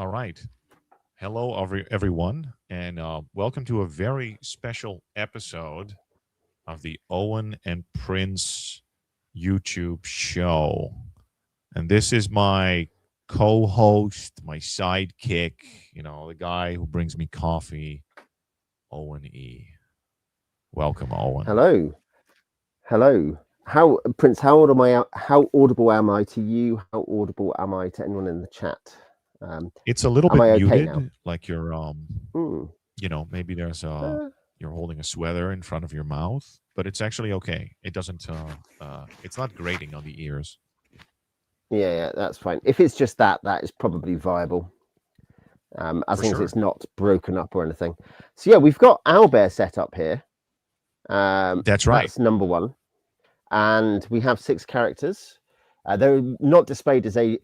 All right. Hello, everyone, and welcome to a very special episode of the Owen and Prince YouTube show. And this is my co host, my sidekick, the guy who brings me coffee, Owen E. Welcome, Owen. Hello, hello. How Prince? How audible am I to you? How audible am I to anyone in the chat? Um, It's a little am bit I okay now? muted, like Mm. maybe there's Uh, you're holding a sweater in front of your mouth, but it's actually okay. It doesn't, it's not grating on the ears. yeah, that's fine. If it's just that, that is probably viable. As For long as sure. it's not broken up or anything. So yeah, we've got owlbear set up here. That's right. That's number one, and we have 6 characters. They're not displayed as a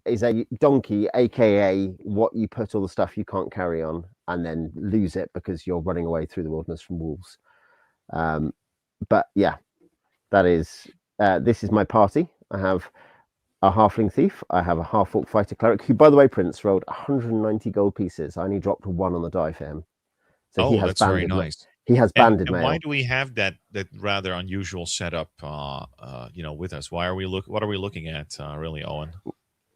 donkey, aka what you put all the stuff you can't carry on and then lose it because you're running away through the wilderness from wolves. Um, but yeah, that is this is my party. I have a halfling thief. I have a half-orc fighter cleric, who, by the way, Prince rolled 190 gold pieces. I only dropped one on the die for him, so he Oh, has that's very banded. nice. He has And banded and why mail. do we have that rather unusual setup, with us? Why are we What are we looking at, really, Owen?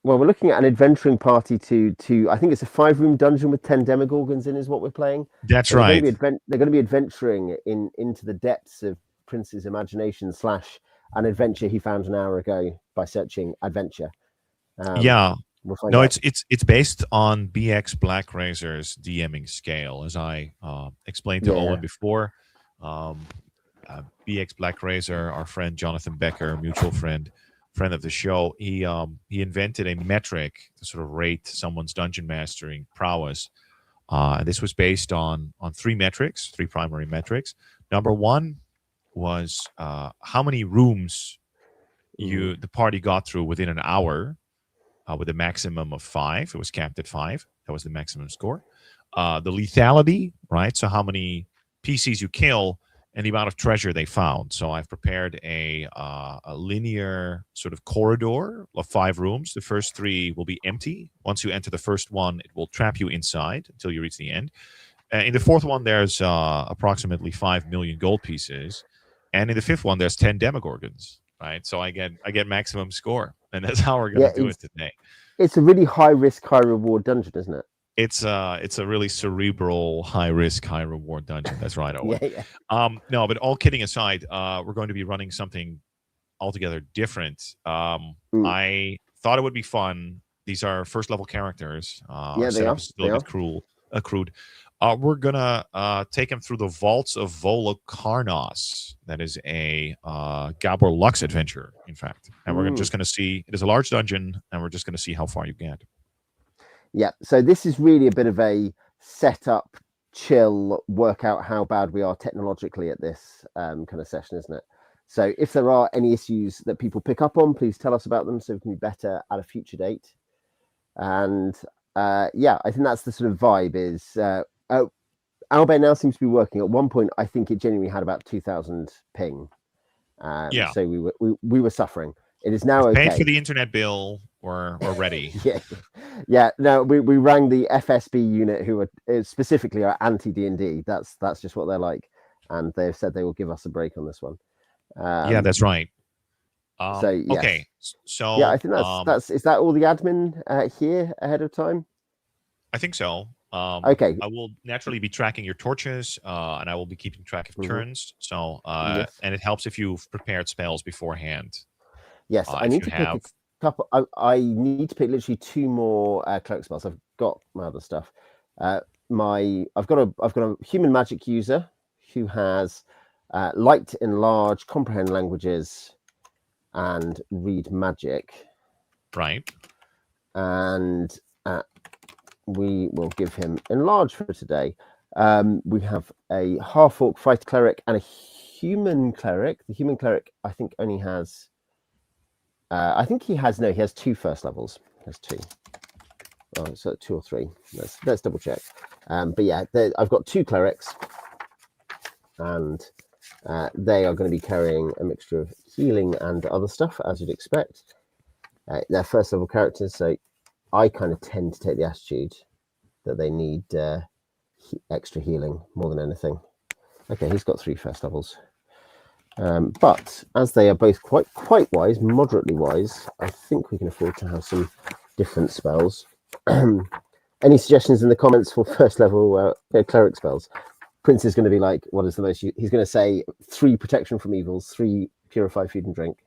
Well, we're looking at an adventuring party to I think it's a 5-room dungeon with 10 demogorgons in is what we're playing. That's So they're going right. to be they're going to be adventuring into the depths of Prince's imagination slash an adventure he found an hour ago by searching adventure. Um, Yeah. we'll find No, out. it's based on BX Black Razor's DMing scale, as I explained to Yeah, Owen before. Um, BX Black Razor, our friend Jonathan Becker, mutual friend of the show, he invented a metric to sort of rate someone's dungeon mastering prowess. And this was based on three primary metrics. Number one was how many rooms mm, the party got through within an hour, with a maximum of 5. It was capped at 5. That was the maximum score. The lethality, right? So how many PCs you kill and the amount of treasure they found. So I've prepared a linear sort of corridor of 5 rooms. The first 3 will be empty. Once you enter the first one, it will trap you inside until you reach the end. In the fourth one, there's approximately 5 million gold pieces, and in the fifth one, there's 10 demogorgons. Right, so I get maximum score, and that's how we're yeah. gonna do it today. It's a really high risk, high reward dungeon, isn't it? It's a really cerebral, high risk, high reward dungeon. That's right, Yeah, Owen. yeah. No, but all kidding aside, we're going to be running something altogether different. Mm, I thought it would be fun. These are first level characters. Our yeah, they setup are. is still They a bit are. crude. We're gonna take them through the vaults of Volokarnos. That is a Gabor Lux adventure, in fact. And we're Mm. just gonna see. It is a large dungeon, and we're just gonna see how far you get. Yeah, so this is really a bit of a setup, chill, work out how bad we are technologically at this kind of session, isn't it? So if there are any issues that people pick up on, please tell us about them so we can be better at a future date. And yeah, I think that's the sort of vibe is Albert now seems to be working. At one point, I think it genuinely had about 2,000 ping. Yeah, So we were suffering. It is now we've paid for okay. the internet bill. We're ready. Yeah, yeah. No, we rang the FSB unit, who are specifically are anti D&D. That's just what they're like, and they've said they will give us a break on this one. Yeah, Um, that's right. so Okay, yes, yeah. I so think that's is that all the admin here ahead of time? I think so. Okay. I will naturally be tracking your torches, and I will be keeping track of Hmm. turns. So, Yes, and it helps if you've prepared spells beforehand. yes. I If need you to pick have, a couple. I need to pick literally 2 more cleric spells. I've got my other stuff. I've got a human magic user who has light, enlarge, comprehend languages, and read magic, right? and we will give him enlarge for today. We have a half orc fighter cleric and a human cleric. The human cleric, I think, only has. I think he has no. He has 2 first levels. He has 2. Oh, so 2 or 3. Let's double check. But yeah, I've got 2 clerics, and they are going to be carrying a mixture of healing and other stuff, as you'd expect. They're first level characters, so I kind of tend to take the attitude that they need extra healing more than anything. Okay, he's got 3 first levels. But as they are both quite wise, moderately wise, I think we can afford to have some different spells. Any suggestions in the comments for first level cleric spells? Prince is going to be like, what is the most? He's going to say 3 protection from evils, 3 purify food and drink.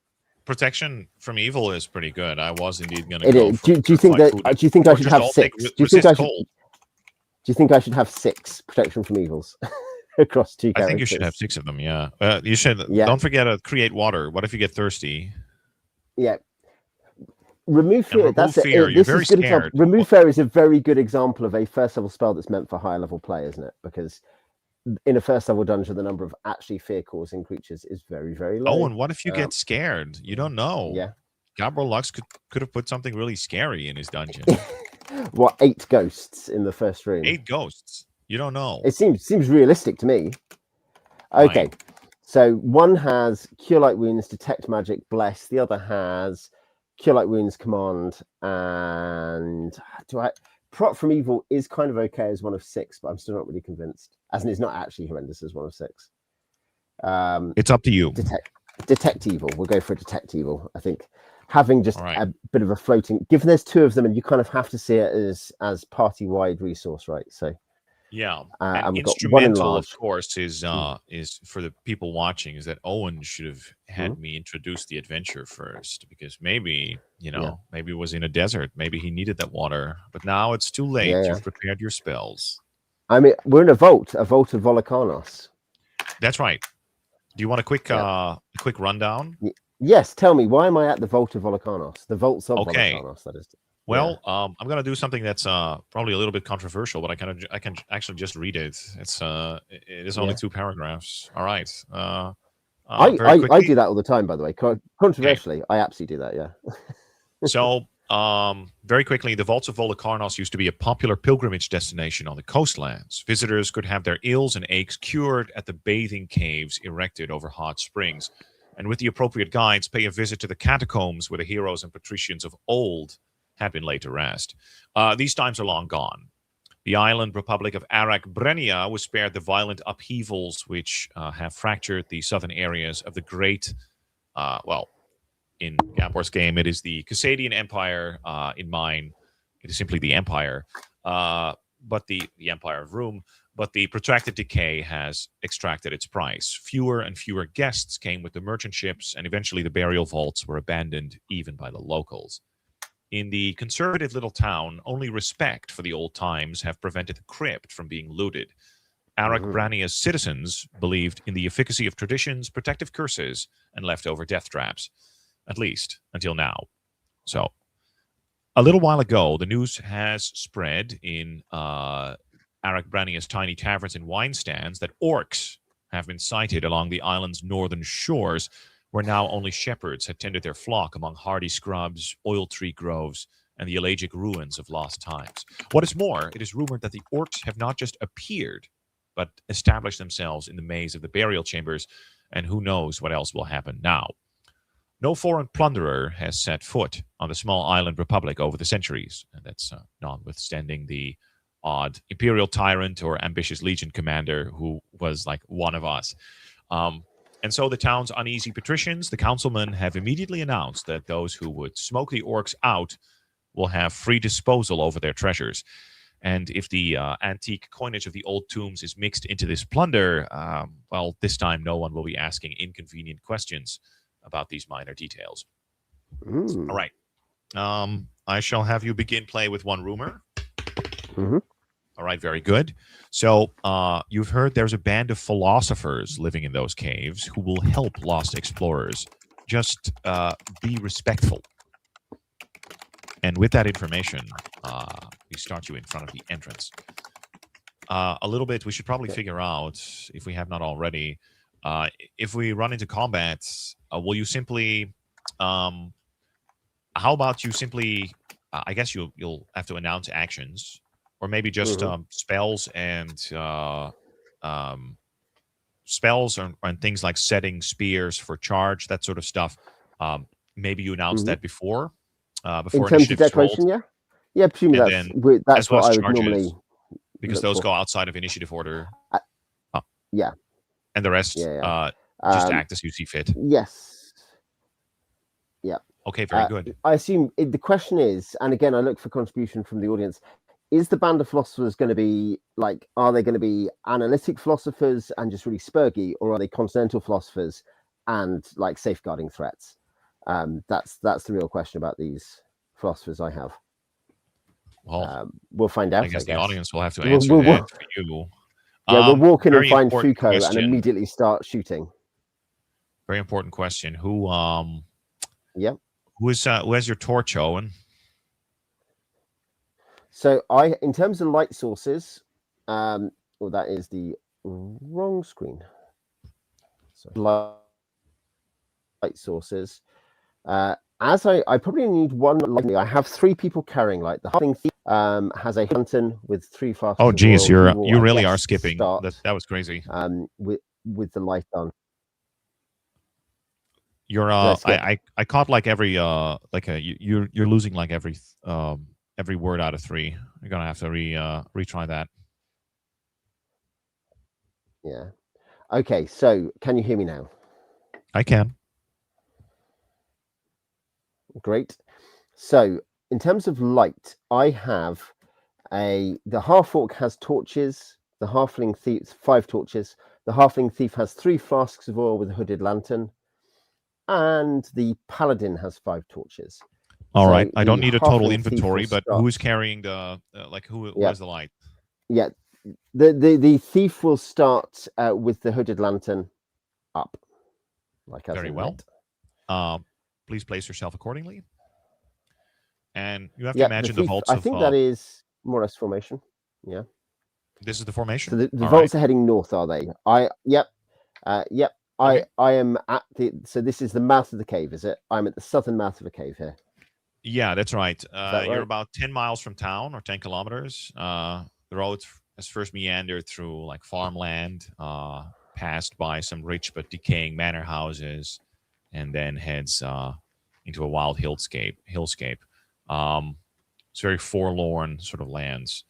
Protection from evil is pretty good. I was indeed going to go. Do you think that? Do you think I should have 6? Do you think I should? Do you think I should have 6 protection from evils across 2 characters? I think you should have 6 of them. Yeah, you should. Yeah. Don't forget to create water. What if you get thirsty? Yeah. Remove fear. That's fear. You're very scared. Remove fear is a very good example of a first level spell that's meant for higher level play, isn't it? Because in a first level dungeon, the number of actually fear causing creatures is very, very low. Oh, and what if you get scared? You don't know. Yeah. Gabor Lux could have put something really scary in his dungeon. What, 8 ghosts in the first room? 8 ghosts. You don't know. It seems realistic to me. Okay. Right. So one has Cure Light Wounds, Detect Magic, Bless. The other has Cure Light Wounds, Command, and Prot from Evil is kind of okay as one of 6, but I'm still not really convinced. As in, it's not actually horrendous as one of 6. It's up to you. Detect Evil. We'll go for Detect Evil. I think having just a bit of a floating, given there's 2 of them, and you kind of have to see it as party-wide resource, right? So. Yeah, and instrumental, of course, is for the people watching is that Owen should have had me introduce the adventure first, because maybe maybe it was in a desert, maybe he needed that water, but now it's too late. You've prepared your spells. I mean, we're in a vault of Volokarnos. That's right. Do you want a quick quick rundown? Yes, tell me, why am I at the vault of Volokarnos? The vaults of Volokarnos, that is. Well, I'm going to do something that's probably a little bit controversial, but I can actually just read it. It is only 2 paragraphs. All right. I do that all the time, by the way. Controversially, I absolutely do that. Yeah. So, very quickly, the vaults of Volokarnos used to be a popular pilgrimage destination on the coastlands. Visitors could have their ills and aches cured at the bathing caves erected over hot springs, and with the appropriate guides, pay a visit to the catacombs where the heroes and patricians of old had been laid to rest. These times are long gone. The island republic of Arak Brenia was spared the violent upheavals which have fractured the southern areas of the great, in Gabor's game, it is the Cassadian Empire. In mine, it is simply the Empire, but the Empire of Rome. But the protracted decay has extracted its price. Fewer and fewer guests came with the merchant ships, and eventually the burial vaults were abandoned even by the locals. In the conservative little town, only respect for the old times have prevented the crypt from being looted. Arak Brania's citizens believed in the efficacy of traditions, protective curses, and leftover death traps, at least until now. So, a little while ago, the news has spread in Arak Brania's tiny taverns and wine stands that orcs have been sighted along the island's northern shores, where now only shepherds had tended their flock among hardy scrubs, oil tree groves, and the elegiac ruins of lost times. What is more, it is rumored that the orcs have not just appeared, but established themselves in the maze of the burial chambers, and who knows what else will happen now. No foreign plunderer has set foot on the small island republic over the centuries, and that's notwithstanding the odd imperial tyrant or ambitious legion commander who was like one of us. And so the town's uneasy patricians, the councilmen, have immediately announced that those who would smoke the orcs out will have free disposal over their treasures. And if the antique coinage of the old tombs is mixed into this plunder, well, this time no one will be asking inconvenient questions about these minor details. All right. I shall have you begin play with one rumor. All right, very good. So you've heard there's a band of philosophers living in those caves who will help lost explorers. Just be respectful. And with that information, we start you in front of the entrance. A little bit, we should probably figure out, if we have not already, if we run into combat, will you simply... how about you simply... I guess you'll have to announce actions. Or maybe just spells and things like setting spears for charge, that sort of stuff. Maybe you announce that before in terms of decoration, yeah, presumably that's what I would normally. because look those for? go outside of initiative order. Yeah. And the rest just act as you see fit. Yes. Yeah. Okay, very good. I assume the question is, and again, I look for contribution from the audience. Is the band of philosophers going to be like, are they going to be analytic philosophers and just really spurgy, or are they continental philosophers and like safeguarding threats? That's the real question about these philosophers I have. Well, we'll find out. I guess the guess audience will have to answer that for you. Yeah, we'll walk in and very find important Foucault and question. immediately start shooting. Very important question. Who Yeah. who has your torch, Owen? So in terms of light sources, well, that is the wrong screen. So light sources. As I probably need one light. I have 3 people carrying light. The halfling thief has a lantern with 3 flasks. Oh, geez, you I really guess are skipping. Start, that was crazy. With the light on. You're I caught like every you're losing like every word out of 3. You're gonna have to retry that. Yeah. Okay. So can you hear me now? I can. Great. So in terms of light, I have the half orc has torches. The halfling thief 5 torches. The halfling thief has 3 flasks of oil with a hooded lantern, and the paladin has 5 torches. All right. I don't need a total inventory, but who's carrying the who has the light? Yeah. The thief will start with the hooded lantern up. Very well. Please place yourself accordingly. And you have to imagine the vaults. I think that is more or less formation. Yeah. This is the formation. So the vaults are heading north, are they? Yep. Okay. I am at so this is the mouth of the cave, is it? I'm at the southern mouth of the cave here. Yeah, that's right. You're about 10 miles from town, or 10 kilometers. The road has first meandered through like farmland, passed by some rich but decaying manor houses, and then heads into a wild hillscape. It's very forlorn sort of lands.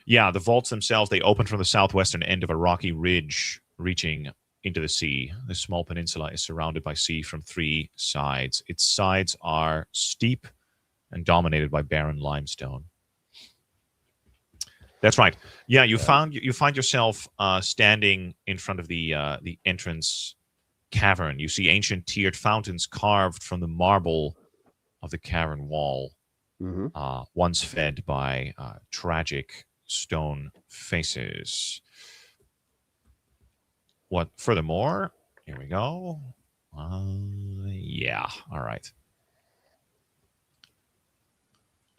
Yeah, the vaults themselves, they open from the southwestern end of a rocky ridge reaching into the sea. This small peninsula is surrounded by sea from 3 sides. Its sides are steep and dominated by barren limestone. That's right. Yeah, you find yourself standing in front of the entrance cavern. You see ancient tiered fountains carved from the marble of the cavern wall, once fed by tragic stone faces. Furthermore, here we go. Yeah, all right.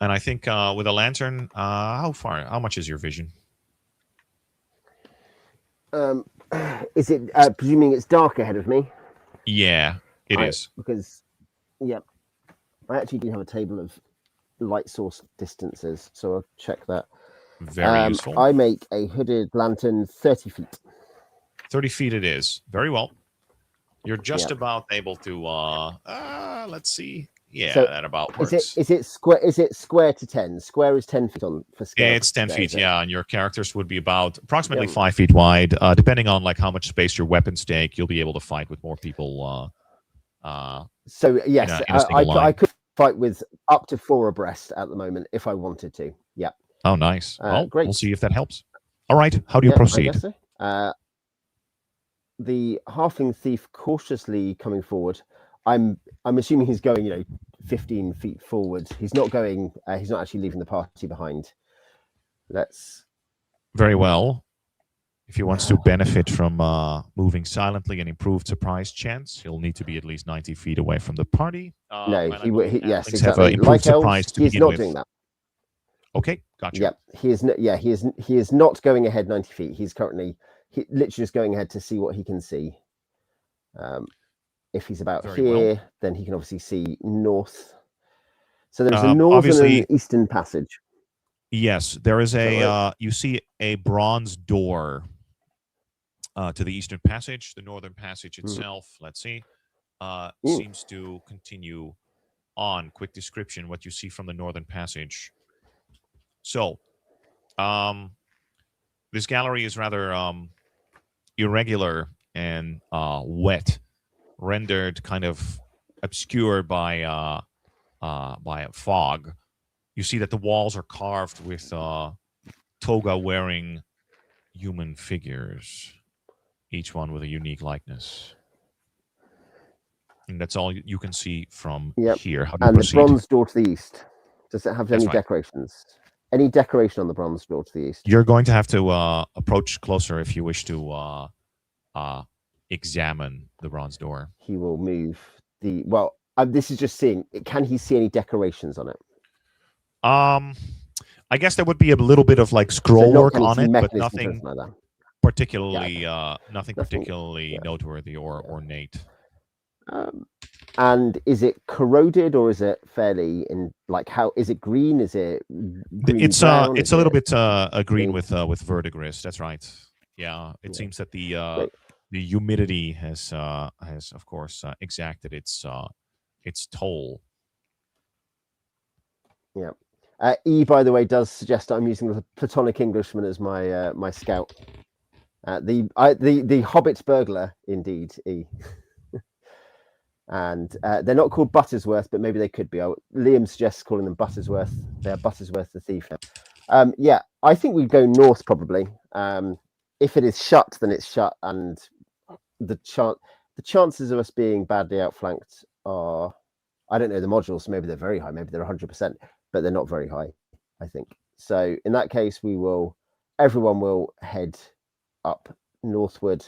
And I think with a lantern, how much is your vision? Is it presuming it's dark ahead of me? Yeah, it is. Because, I actually do have a table of light source distances, so I'll check that. Very useful. I make a hooded lantern 30 feet. 30 feet it is. Very well. You're just about able to, let's see. Yeah, so that about works. Is it square? Is it square to 10? Square is 10 feet on for scale. It's 10 feet, yeah, and your characters would be about approximately 5 feet wide. Depending on like how much space your weapons take, you'll be able to fight with more people. So yes, I could fight with up to 4 abreast at the moment if I wanted to. Yeah. Oh, nice. Well, great. We'll see if that helps. All right. How do you proceed? I guess so. The halfling thief cautiously coming forward. I'm assuming he's going, 15 feet forward. He's not going. He's not actually leaving the party behind. Very well. If he wants to benefit from moving silently and improved surprise chance, he'll need to be at least 90 feet away from the party. No, yes, exactly. Have improved surprise to he's begin not with. doing that. Okay, gotcha. Yep, he is not going ahead 90 feet. He's currently literally just going ahead to see what he can see. If he's about here, then he can obviously see north. So there's a northern and eastern passage. Yes, there is a. You see a bronze door to the eastern passage. The northern passage itself, let's see, seems to continue on. Quick description: what you see from the northern passage. So, This gallery is rather irregular and wet, rendered kind of obscured by a fog. You see that the walls are carved with toga-wearing human figures, each one with a unique likeness. And that's all you can see from here. How do you and proceed? The bronze door to the east, does it have That's any right. decorations? Any decoration on the bronze door to the east? You're going to have to approach closer if you wish to examine the bronze door. He will move the. Well, this is just seeing. Can he see any decorations on it? I guess there would be a little bit of like scroll work on it, but nothing particularly, nothing particularly noteworthy or ornate. And is it corroded, or is it fairly in? Like, how is it green? Is it green? It's a little bit green with verdigris. That's right. Yeah, it seems that the humidity has of course exacted its toll. Yeah. E, by the way, does suggest I'm using the Platonic Englishman as my my scout. The Hobbit burglar, indeed, E. And they're not called Buttersworth, but maybe they could be. Liam suggests calling them Buttersworth. They're Buttersworth the thief now. Yeah, I think we go north probably. If it is shut, then it's shut, and the chances of us being badly outflanked are, I don't know the modules, so maybe they're very high, maybe they're 100%, but they're not very high, I think. So in that case, everyone will head up northward.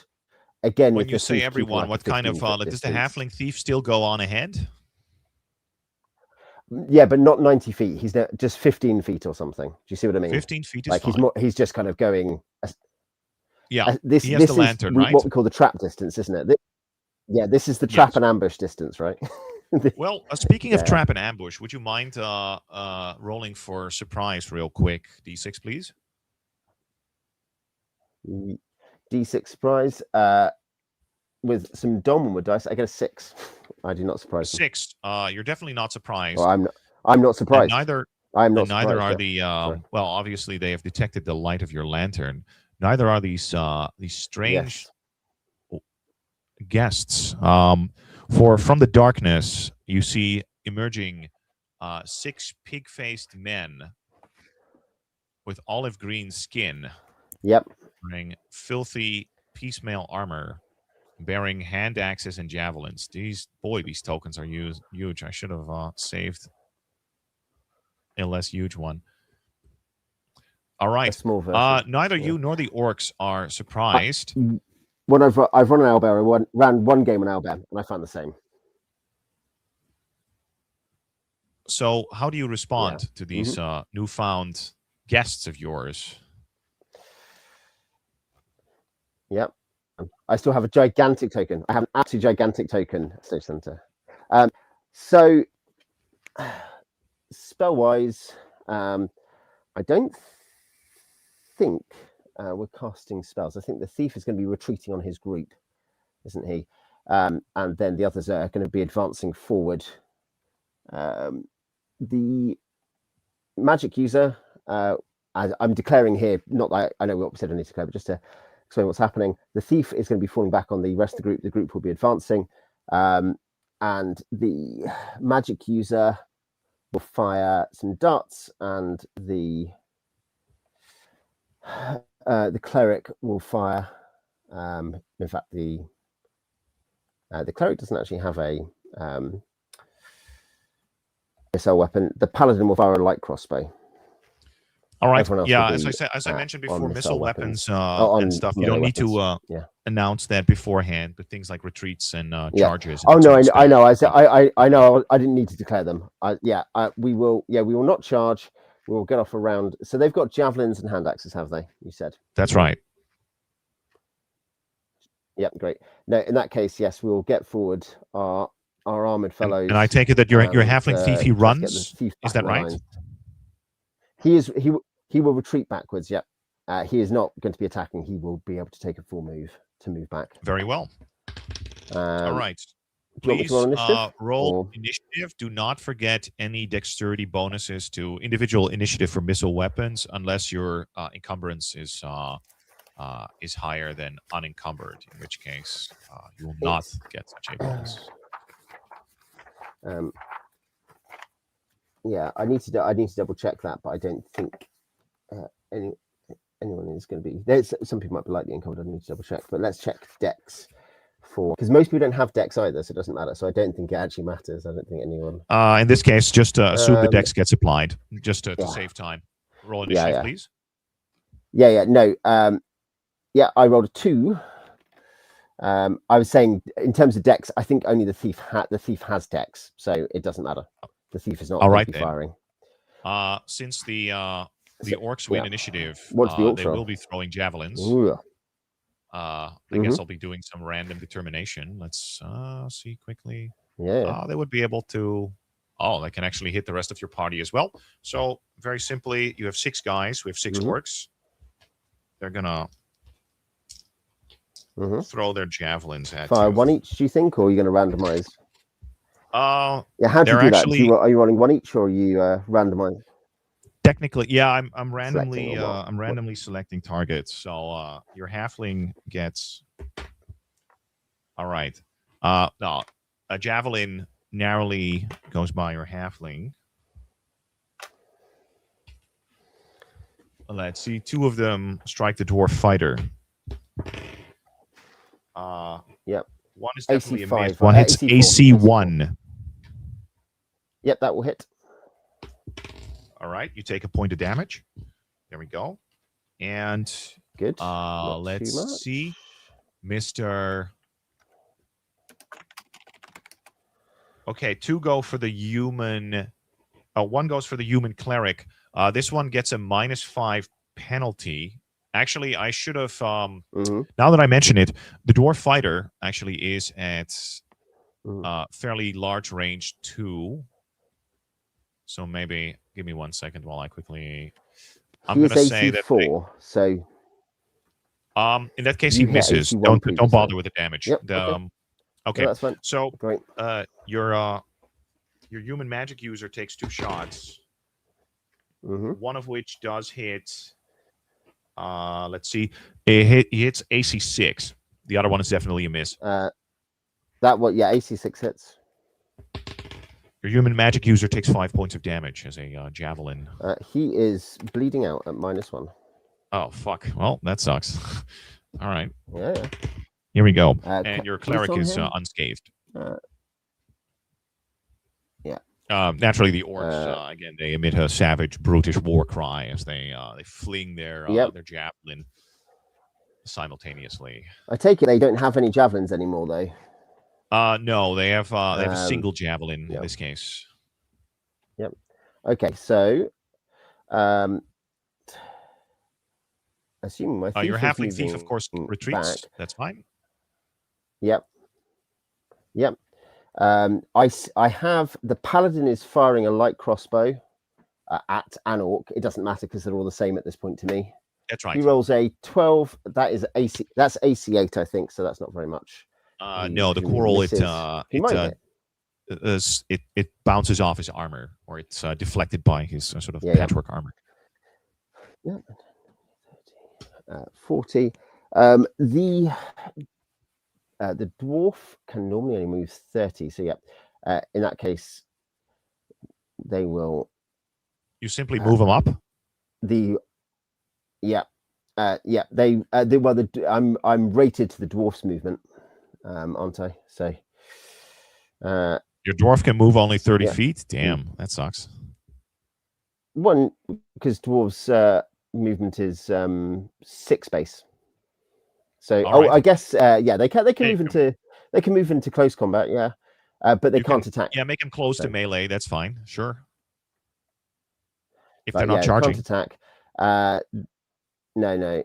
Again, when you say everyone, what kind of does the halfling thief still go on ahead? Yeah, but not 90 feet. He's just 15 feet or something. Do you see what I mean? 15 feet is like fine. He's just kind of going. Yeah, this is the lantern, right? What we call the trap distance, isn't it? Yeah, this is the trap and ambush distance, right? Well, speaking of trap and ambush, would you mind rolling for surprise real quick? D6, please. D6 surprise with some Dolmenwood dice. I get a 6. I do not surprise. 6. You're definitely not surprised. Well, I'm not surprised. And neither are the well, obviously they have detected the light of your lantern. Neither are these strange guests. For from the darkness, you see emerging 6 pig-faced men with olive green skin. Yep. Wearing filthy piecemeal armor, bearing hand axes and javelins. These tokens are huge. I should have saved a less huge one. All right. Neither you nor the orcs are surprised. When I've run an owlbear, I ran one game on owlbear, and I found the same. So, how do you respond to these newfound guests of yours? Yep. I still have a gigantic token. I have an absolutely gigantic token at Stage Center. So, spell-wise, I don't think we're casting spells. I think the thief is going to be retreating on his group, isn't he? And then the others are going to be advancing forward. The magic user, I'm declaring here, not that I know what we said I need to declare, but just to explain what's happening. The thief is going to be falling back on the rest of the group. The group will be advancing. And the magic user will fire some darts, and the cleric will fire. In fact, the cleric doesn't actually have a missile weapon. The paladin will fire a light crossbow. All right. Yeah, as I mentioned before, missile weapons and stuff. You don't need to announce that beforehand, but things like retreats and charges. Oh no, I know. I know. I didn't need to declare them. We will. Yeah, we will not charge. We will get off around. So they've got javelins and hand axes, have they? You said. That's right. Yep, great. No, in that case, yes, we will get forward our armored fellows. And I take it that your halfling thief, he runs. Is that right? He will retreat backwards. Yep. He is not going to be attacking. He will be able to take a full move to move back. Very well. All right. Do you want me Please to roll initiative? roll Or- initiative. Do not forget any dexterity bonuses to individual initiative for missile weapons, unless your encumbrance is higher than unencumbered, in which case you will not get such a bonus. Yeah, I need to double check that, but I don't think anyone is going to be. There's some people might be lightly encumbered. I need to double check, but let's check Dex for, because most people don't have Dex either, so it doesn't matter. So I don't think it actually matters. I don't think anyone. In this case, just assume the dex gets applied, just to save time. Roll initiative, please. Yeah. No. Yeah, I rolled a 2. I was saying in terms of Dex, I think only the thief has Dex, so it doesn't matter. The thief is not firing. Since the orcs win initiative, they will be throwing javelins. I guess I'll be doing some random determination. Let's see quickly. They would be able to. Oh, they can actually hit the rest of your party as well. So very simply, you have 6 guys. We have 6 orcs. They're gonna throw their javelins at Fire you. 1 each, do you think, or are you going to randomize? How do you do that? Are you rolling 1 each, or are you randomizing? Technically, yeah, I'm randomly selecting targets. So your halfling gets. All right. No, a javelin narrowly goes by your halfling. Let's see. 2 of them strike the dwarf fighter. Yep. 1 is definitely AC5, a miss. 1 hits AC1. Yep, that will hit. All right, you take a point of damage. There we go. And good. Let's see, Mr. Okay, 2 go for the human. 1 goes for the human cleric. This one gets a -5 penalty. Actually, I should have. Now that I mention it, the dwarf fighter actually is at fairly large range 2. So maybe give me 1 second while I quickly. I'm going to say that. So. In that case, he misses. Don't bother with the damage. Yep, okay. No, that's fine. So great. Your human magic user takes 2 shots. One of which does hit. Let's see. He hits AC6. The other one is definitely a miss. That one, yeah, AC6 hits. Your human magic user takes 5 points of damage as a javelin. He is bleeding out at -1. Oh, fuck. Well, that sucks. All right. Yeah. Here we go. And your cleric is unscathed. Yeah. Naturally, the orcs, again, they emit a savage, brutish war cry as they fling their javelin simultaneously. I take it they don't have any javelins anymore, though. No, they have a single javelin in this case. Yep. Okay, so assuming my thief your halfling thief, of course, retreats. Back. That's fine. Yep. I have the paladin is firing a light crossbow at an orc. It doesn't matter because they're all the same at this point to me. That's right. He rolls a 12. That is AC. That's AC8, I think. So that's not very much. No, the quarrel it bounces off his armor, or it's deflected by his sort of patchwork armor. Yeah. 40. The dwarf can normally only move 30. So in that case, they will. You simply move them up. I'm rated to the dwarf's movement. Aren't I? So your dwarf can move only 30 feet. Damn, that sucks. One, because dwarves' movement is 6 space. So I guess they can move into close combat. Yeah, but they can't attack. Yeah, make them close to melee. That's fine. Sure. If they're not charging, can't attack. No.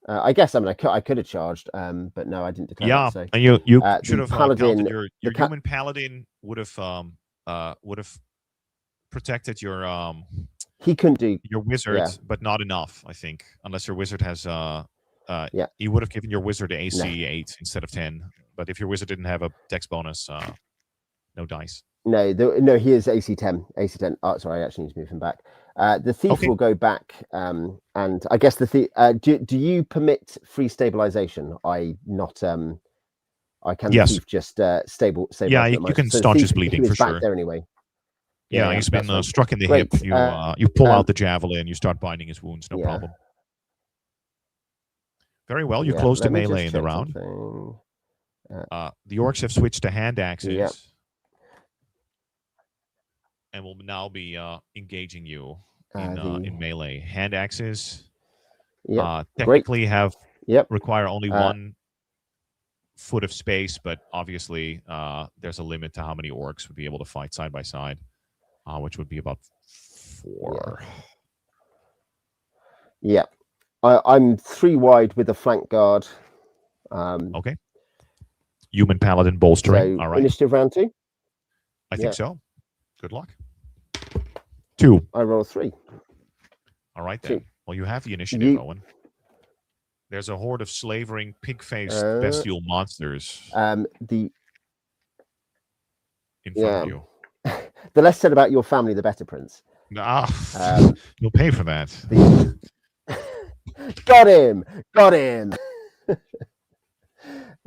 I guess I could have charged, but no, I didn't declare that. So. And you should have paladin. Your human paladin would have protected your He couldn't do your wizard, but not enough, I think, unless your wizard has he would have given your wizard AC 8 instead of 10, But if your wizard didn't have a dex bonus, no dice. No, no, he is AC 10. AC 10. Oh, sorry, I actually need to move him back. The thief Okay. will go back, and I guess the thief. Do you permit free stabilization? I not. I can Yes. the thief just stable. Yeah, you can staunch his bleeding for back sure. there anyway. Yeah, he's been fine. struck in the Great. hip. You pull out the javelin, you start binding his wounds, no problem. Very well. You close the melee in the round. The orcs have switched to hand axes. And will now be engaging you in melee. Hand axes technically require only 1 foot of space, but obviously there's a limit to how many orcs would be able to fight side by side, which would be about 4. Yeah. I'm 3 wide with a flank guard. Okay. Human paladin bolstering. So all right. Initiative round 2? I think so. Good luck. 2. I roll 3. All right, then. 2. Well, you have the initiative, Owen. There's a horde of slavering, pig-faced bestial monsters in front of you. The less said about your family, the better, Prince. You'll pay for that. Got him! Got him!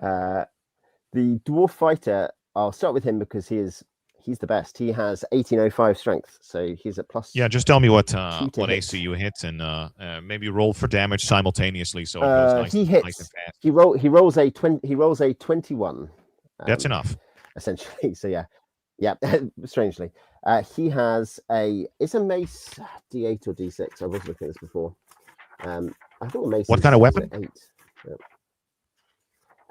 The dwarf fighter, I'll start with him because he's the best. He has 1805 strength, so he's at plus. Yeah, just tell me what AC you hit, and maybe roll for damage simultaneously. So it goes nice, he hits. Nice and fast. He rolls a 20. He rolls a 21. That's enough. Essentially, so yeah. Strangely, he has it's a mace D8 or D6. I was looking at this before. I thought mace. What kind of weapon? 8. Yeah.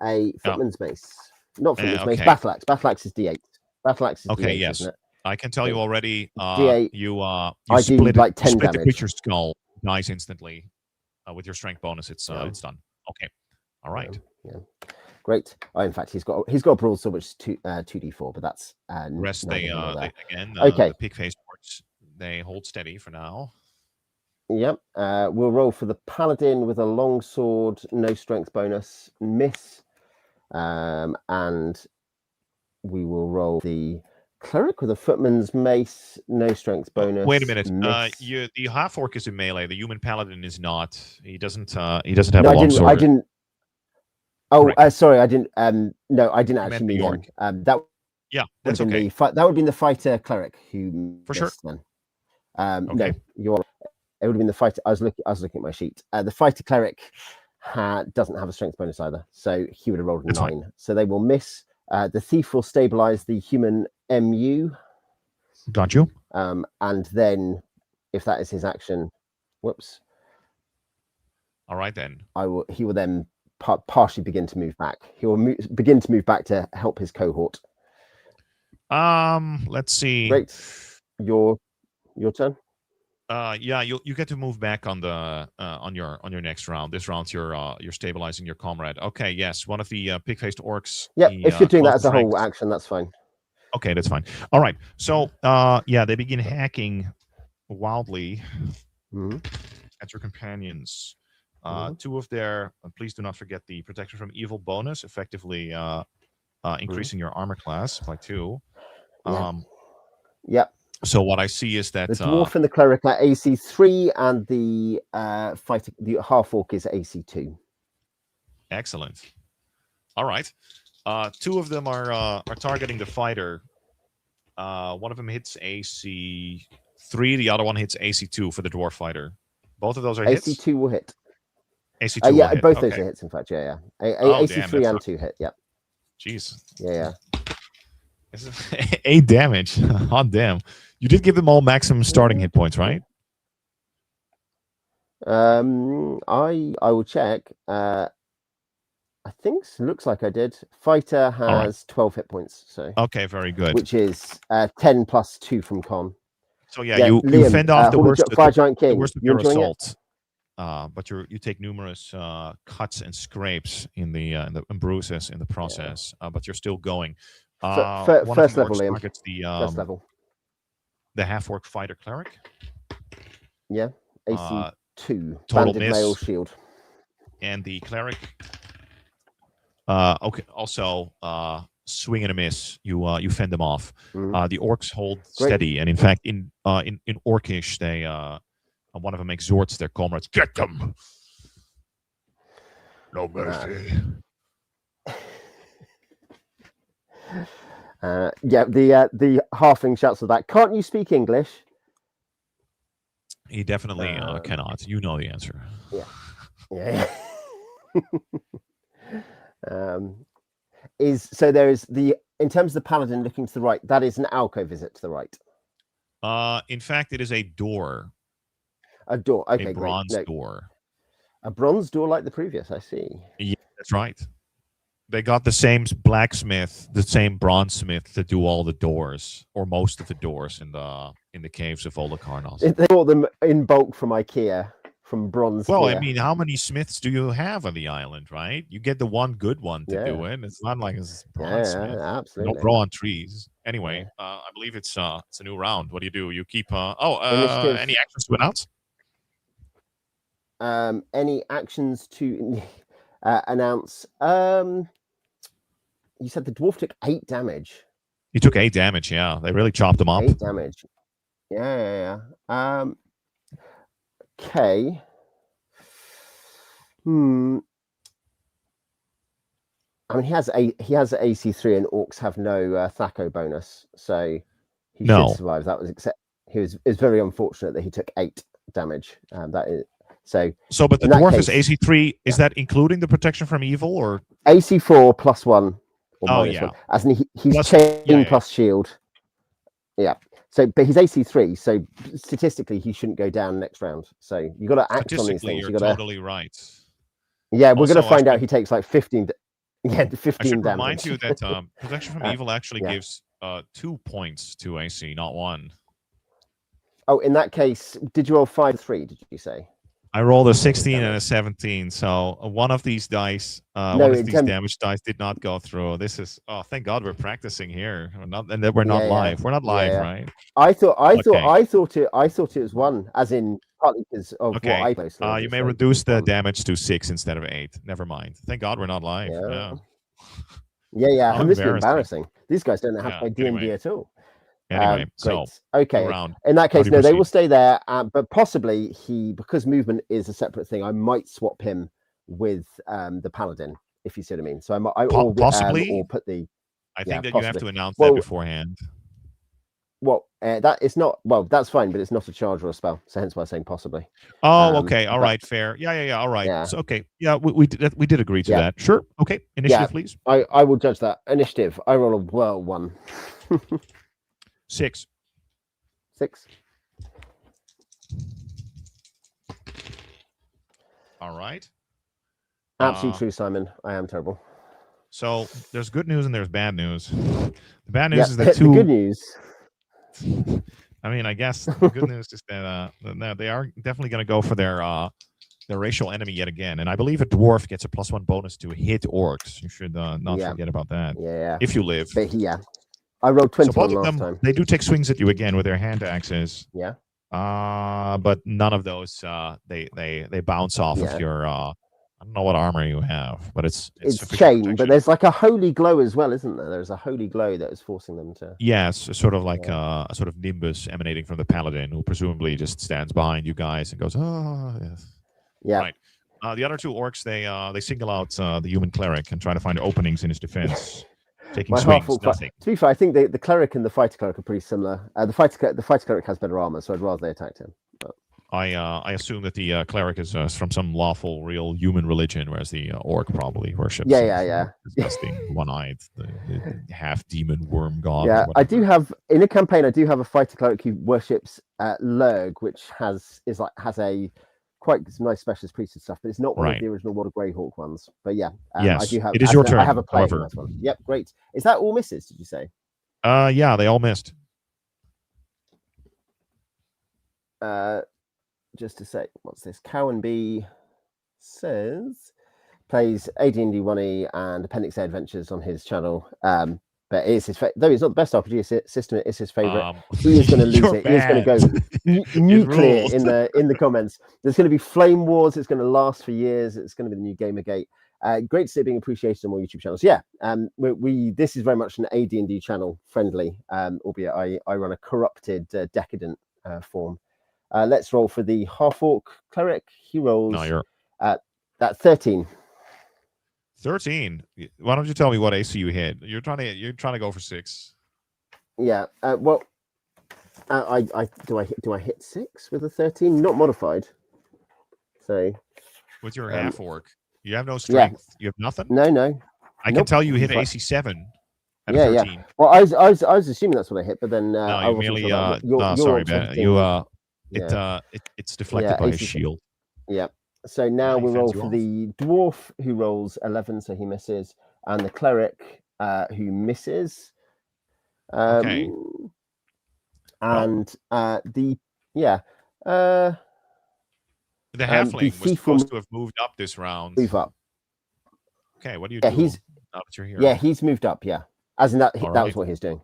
A footman's mace, not footman's mace. Okay. Battle axe. Battle axe is D8. Battle axe is okay. D8, Yes, isn't it? I can tell you already. D8. You I split do like 10 split damage. the creature's skull, dies instantly. With your strength bonus, it's done. Okay. All right. Yeah. Great. Oh, in fact, he's got a broadsword, which is 2d4, but that's rest. The pig-faced orcs, they hold steady for now. Yep. We'll roll for the paladin with a long sword, no strength bonus, miss, and we will roll the cleric with a footman's mace, no strength bonus. Wait a minute. The half orc is in melee. The human paladin is not. He doesn't have a long sword. I didn't. Oh, sorry, I didn't. No, I didn't actually mean him. That's okay. That would have been the fighter cleric who for sure. Then. No, it would have been the fighter. I was looking at my sheet. The fighter cleric doesn't have a strength bonus either, so he would have rolled a 9. Fine. So they will miss. The thief will stabilize the human MU. Got you. And then, if that is his action, whoops. All right then. He will then partially begin to move back. He will begin to move back to help his cohort. Let's see. Great. Your turn. You get to move back on the on your next round. This round you're stabilizing your comrade. Okay, yes, one of the pig-faced orcs. Yeah, if you're doing that as a whole action, that's fine. Okay, that's fine. All right. So they begin hacking wildly at your companions. 2 of their please do not forget the protection from evil bonus, effectively increasing your armor class by 2. Yep. So what I see is that the dwarf and the cleric are AC 3, and the half orc is AC 2. Excellent. All right. 2 of them are targeting the fighter. One of them hits AC 3. The other one hits AC 2 for the dwarf fighter. Both of those are hits. AC 2 will hit. AC 2 will hit. Both those are hits. In fact, yeah. AC 3 and 2 hit. Yeah. Jeez. Yeah. This is 8 damage. Hot damn. You did give them all maximum starting hit points, right? I will check. I think looks like I did. Fighter has 12 hit points. So okay, very good. Which is 10 plus 2 from con. So you fend off the worst of your assault. But you take numerous cuts and scrapes in the bruises in the process. But you're still going. First level, Liam. First level. The half-orc fighter cleric. Yeah. AC 2. Total Banded miss. mail shield. And the cleric Okay. Also, swing and a miss. You fend them off. Mhm. The orcs hold Great. steady, and in fact, in Orcish, they one of them exhorts their comrades, "Get them! No mercy." Yeah, the halfling shouts at that. Can't you speak English? He definitely cannot. You know the answer. Yeah. So there is in terms of the paladin looking to the right, that is an alcove, is it, to the right? In fact, it is a door. A door. Okay, A great. bronze No, door. a bronze door like the previous. I see. Yeah, that's right. They got the same blacksmith, the same bronzesmith to do all the doors, or most of the doors in the caves of Volokarnos. They bought them in bulk from IKEA, from bronze. Well, gear. I mean, how many smiths do you have on the island, right? You get the one good one to do it. It's not like it's a bronzesmith. Absolutely. No grow on trees. Anyway, I believe it's a new round. What do? You keep Initiative. Any actions to announce? Any actions to announce? You said the dwarf took 8 damage. He took 8 damage. Yeah, they really chopped him up. 8 damage. Yeah. Okay. I mean, he has AC3, and orcs have no Thaco bonus, so he should survive. That was it's very unfortunate that he took 8 damage. That is so. But the dwarf is AC3. Is that including the protection from evil, or AC4 plus 1? Or -1. As in he's plus, chain plus shield. Yeah. So, but he's AC3, so statistically he shouldn't go down next round. So you got to act on these things. You're totally right. Yeah, we're going to find out he takes like 15. Yeah, 15 I should damage. remind you that protection from evil actually gives 2 points to AC, not 1. Oh, in that case, did you roll 5-3? Did you say? I rolled a 16 and a 17, so one of these dice, one of these damage dice did not go through. This is thank God we're practicing here. We're not live. We're not live, right? I thought it was 1, as in partly because of what I posted. You may reduce the damage to 6 instead of 8. Never mind. Thank God we're not live. Yeah. This is embarrassing. These guys don't have to play D&D at all. Anyway, so okay. In that case, no, they will stay there. But possibly because movement is a separate thing, I might swap him with the paladin, if you see what I mean. So possibly, or put the. I think that possibly. You have to announce that beforehand. Well, that is not. Well, that's fine, but it's not a charge or a spell. So hence why I'm saying possibly. Oh, okay. All right. Fair. Yeah. All right. Yeah. So, okay. Yeah, we did agree to that. Sure. Okay. Initiative, please. I will judge that initiative. I roll a 1. 6. All right. Absolutely true, Simon. I am terrible. So there's good news and there's bad news. The bad news is that the good news. I mean, I guess the good news is that they are definitely going to go for their racial enemy yet again. And I believe a dwarf gets a +1 bonus to hit orcs. You should not forget about that. Yeah. If you live. But I rolled 21 so both of them, time. They do take swings at you again with their hand axes. Yeah. But none of those they bounce off of your I don't know what armor you have, but it's chain, but there's like a holy glow as well, isn't there? There's a holy glow that is forcing them to. Yes, sort of like a sort of nimbus emanating from the paladin, who presumably just stands behind you guys and goes, "Oh, yes." Yeah. Right. The other 2 orcs, they single out the human cleric and try to find openings in his defense. Taking swings, nothing. To be fair, I think the cleric and the fighter cleric are pretty similar. The fighter cleric has better armor, so I'd rather they attacked him. But... I assume that the cleric is from some lawful, real human religion, whereas the orc probably worships. Yeah. Disgusting, one-eyed, the half-demon worm god. Yeah, I do have in a campaign. I do have a fighter cleric who worships Lurg, which has a quite nice specialist priesthood stuff, but it's not one of the original World of Greyhawk ones. But yeah, yes, I do have. It is your turn. I have a play on this one. Yep, great. Is that all misses? Did you say? Yeah, they all missed. Just to say, what's this? Cowan B plays AD&D 1E and Appendix A Adventures on his channel. But it is though it's not the best RPG system, it's his favorite. He is going to lose it. He is going to go nuclear in the comments. There's going to be flame wars. It's going to last for years. It's going to be the new Gamergate. Great to see it being appreciated on more YouTube channels. Yeah, this is very much an AD&D channel friendly, albeit I run a corrupted, decadent form. Let's roll for the half-orc cleric. He rolls at that 13. 13. Why don't you tell me what AC you hit? You're trying to go for 6. Yeah. Well, do I hit 6 with a 13? Not modified. So. With your half orc, you have no strength. Yeah. You have nothing. No. I can tell you hit AC 7. At 13. Yeah. Well, I was assuming that's what I hit, but then no, I wasn't merely. You're sorry, Ben. It's deflected by a shield. Yeah. So now we roll for the dwarf, who rolls 11, so he misses, and the cleric, who misses. Okay. And the halfling was supposed to have moved up this round. Move up. Okay, what do you do? Now that you're here? Yeah, he's moved up. Yeah, as in that was what he's doing.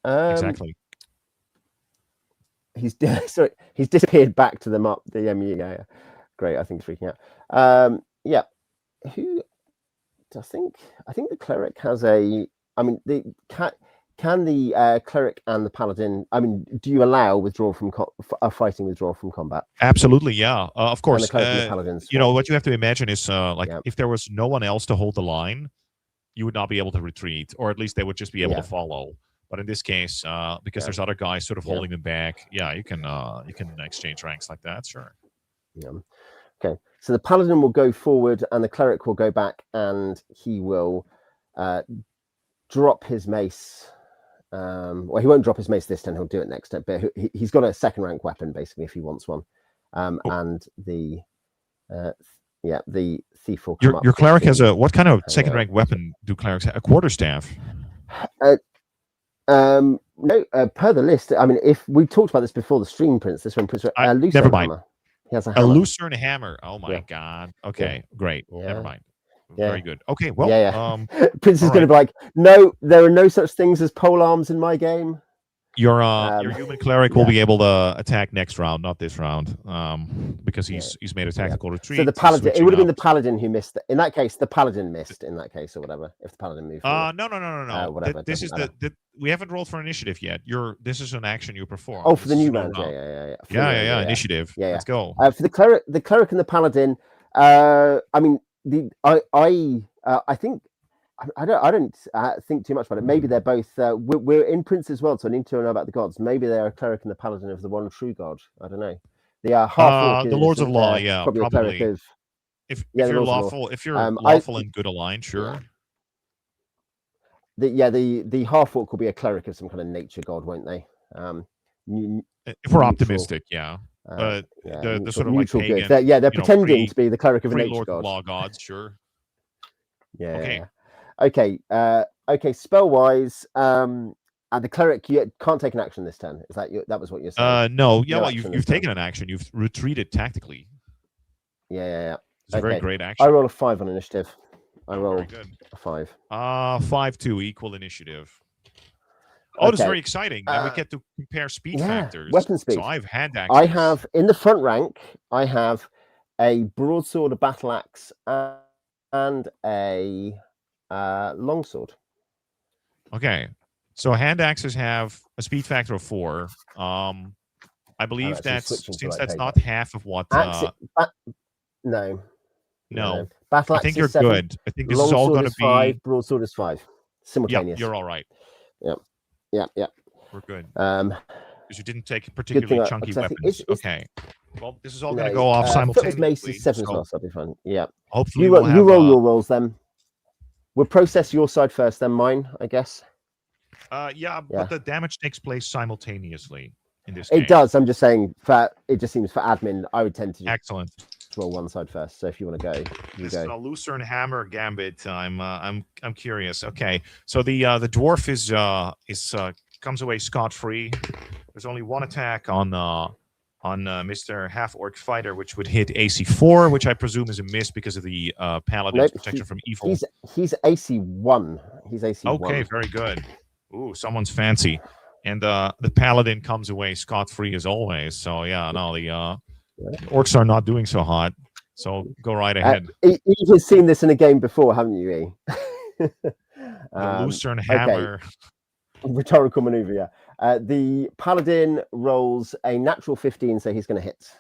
Exactly. He's disappeared back to the map. The MU. Yeah. Great. I think he's freaking out. Yeah. Who? I think the cleric has a. I mean, can the cleric and the paladin? I mean, do you allow withdrawal from fighting withdrawal from combat? Absolutely, yeah. Of course. And the paladins, you know what you have to imagine is if there was no one else to hold the line, you would not be able to retreat, or at least they would just be able to follow. But in this case, because there's other guys sort of holding them back, you can exchange ranks like that, sure. Yeah. Okay. So the paladin will go forward, and the cleric will go back, and he will drop his mace. Well, he won't drop his mace this turn. He'll do it next turn. But he's got a second rank weapon basically if he wants one. And the thief will come up. Your cleric has a what kind of second rank weapon do clerics have? A quarterstaff. No, per the list. I mean, if we talked about this before the stream, Prince, this one, never mind. Hammer. He has a lucerne hammer. Oh my god. Okay, great. Never mind. Very good. Okay, well, Prince is going to be like, no, there are no such things as pole arms in my game. Your human cleric will be able to attack next round, not this round, because he's made a tactical retreat. So the paladin, it would have been the paladin who missed. In that case, the paladin missed. In that case, or whatever, if the paladin moved. No. Whatever. This is we haven't rolled for initiative yet. This is an action you perform. Oh, for the new round. Yeah. Initiative. Yeah. Let's go. For the cleric and the paladin. I mean, I think I don't think too much about it. Maybe they're both. We're in Prince's world, so I need to know about the gods. Maybe they're a cleric and the paladin of the one true god. I don't know. The half the Lords of Law, probably. If you're lawful, and good aligned, sure. The half orc will be a cleric of some kind of nature god, won't they? If we're optimistic, yeah. But the sort of like pagan, they're pretending to be the cleric of a nature Lord god. Law gods, sure. Yeah. Okay. Spell wise, and the cleric can't take an action this turn. Is that was what you're saying? No. Yeah. Well, you've taken an action. You've retreated tactically. Yeah. It's a very great action. I roll a 5 on initiative. I roll a 5. 5-2 equal initiative. Oh, this is very exciting. Now we get to compare speed factors. Weapon speed. So I have hand axes. I have in the front rank. I have a broadsword, a battle axe, and a longsword. Okay, so hand axes have a speed factor of 4. I believe that's not half of what. No. Battle axe. I think you're 7. Good. I think this is all going to be 5. Broadsword is 5. Simultaneous. You're all right. Yeah. We're good. Because you didn't take particularly chunky weapons. Okay. Well, this is all going to go off simultaneously. Mace is 7 as well, so that'll be fun. Yeah. Hopefully, you roll your rolls then. We'll process your side first, then mine, I guess. But the damage takes place simultaneously in this game. It does. I'm just saying, it just seems for admin, I would tend to excellent roll one side first. So if you want to go, this is a lucerne hammer gambit. I'm curious. Okay, so the dwarf is comes away scot-free. There's only one attack on Mr. Half-Orc Fighter, which would hit AC 4, which I presume is a miss because of the Paladin's protection from evil. He's AC 1. He's AC 1. Okay, very good. Ooh, someone's fancy. And the Paladin comes away scot-free as always. So, the orcs are not doing so hot. So go right ahead. You've seen this in a game before, haven't you, E? The Lucerne Okay. Hammer. Rhetorical maneuver, yeah. The Paladin rolls a natural 15, so he's going to hit.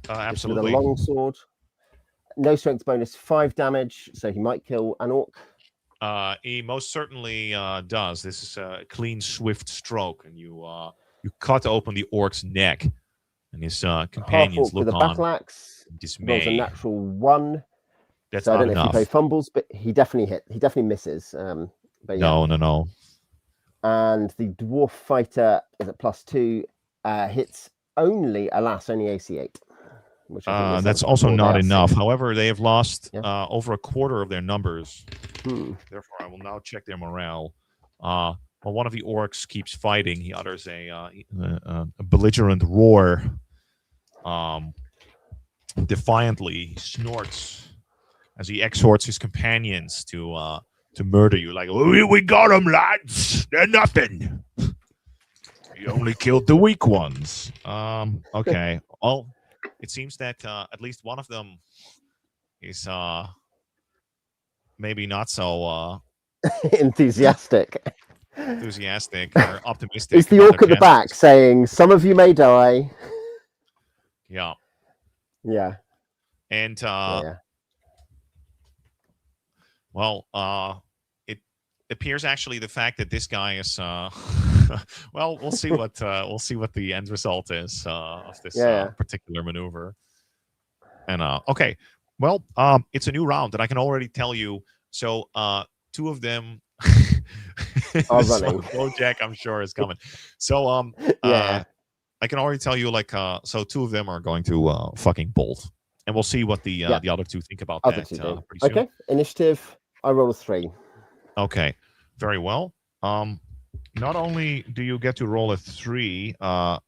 Absolutely. With a long sword. No strength bonus, 5 damage, so he might kill an orc. He most certainly does. This is a clean, swift stroke, and you cut open the orc's neck, and his companions look with a on battle axe. in dismay. Rolls a natural 1. That's so not I don't know enough. if he play fumbles, but he definitely hit. He definitely misses. But yeah. No. And the dwarf fighter is at +2. Hits only, alas, only AC 8. Which that's also not enough. However, they have lost over a quarter of their numbers. Therefore, I will now check their morale. While one of the orcs keeps fighting, he utters a belligerent roar. Defiantly, he snorts as he exhorts his companions to murder you. Like, we got them, lads. They're nothing. You only killed the weak ones. Okay. Well, it seems that at least one of them is maybe not so enthusiastic or optimistic. It's the orc at the back saying, "Some of you may die." Yeah. And well, it appears actually the fact that this guy is well, we'll see what the end result is of this particular maneuver. And okay, well, it's a new round, and I can already tell you. So, 2 of them are running. Bojack, I'm sure, is coming. So, I can already tell you, like, so 2 of them are going to fucking bolt, and we'll see what the other 2 think about that. Pretty soon. Okay, initiative. I roll a 3. Okay, very well. Not only do you get to roll a 3, well,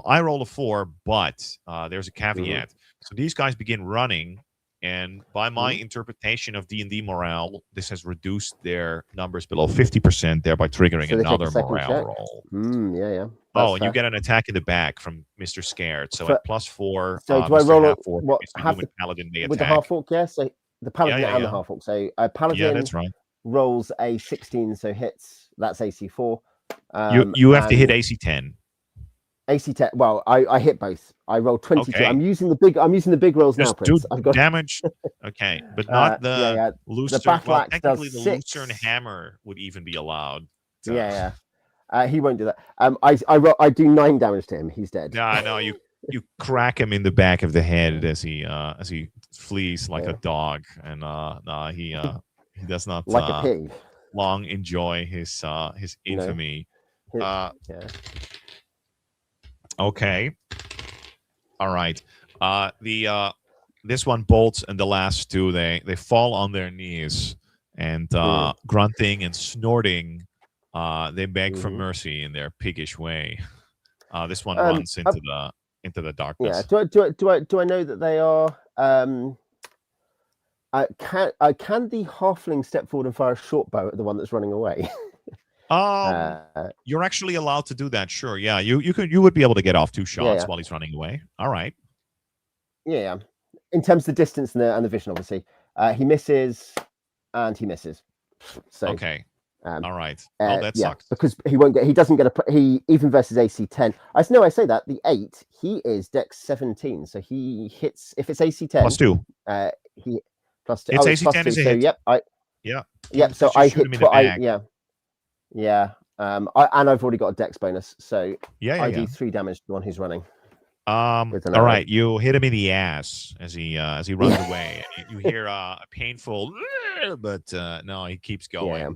I roll a 4, but there's a caveat. So these guys begin running, and by my interpretation of D&D morale, this has reduced their numbers below 50%, thereby triggering another morale roll. And you get an attack in the back from Mr. Scared. So at +4, so do I roll half the paladin may attack. With the half orc? Yes. So the paladin and the half orc. So paladin. Yeah, that's right. Rolls a 16, so hits. That's AC 4. You have to hit AC 10. AC 10. Well, I hit both. I rolled 22. Okay. I'm using the big rolls now, Prince. I've got damage. Okay, but not the Lucerne. The battle axe technically, does the 6. Lucerne hammer would even be allowed. He won't do that. I do 9 damage to him. He's dead. No, you crack him in the back of the head as he flees like a dog, and he does not like a pig. long enjoy his infamy. Okay. All right. This one bolts, and the last 2 they fall on their knees and grunting and snorting. They beg for mercy in their piggish way. This one runs into the darkness. Yeah. Do I know that they are? Can the halfling step forward and fire a short bow at the one that's running away? You're actually allowed to do that. Sure. Yeah. You would be able to get off 2 shots while he's running away. All right. Yeah. In terms of the distance and the vision, obviously, he misses and he misses. So okay. All right. Oh, that sucks. Because he doesn't get even versus AC 10. I say that the 8, he is Dex 17, so he hits if it's AC 10 +2. He +2. It's AC 10 is a hit. Yep. So I hit. And I've already got a Dex bonus, so I do 3 damage to the one who's running. All right, you hit him in the ass as he runs away. You hear a painful, but no, he keeps going. Yeah.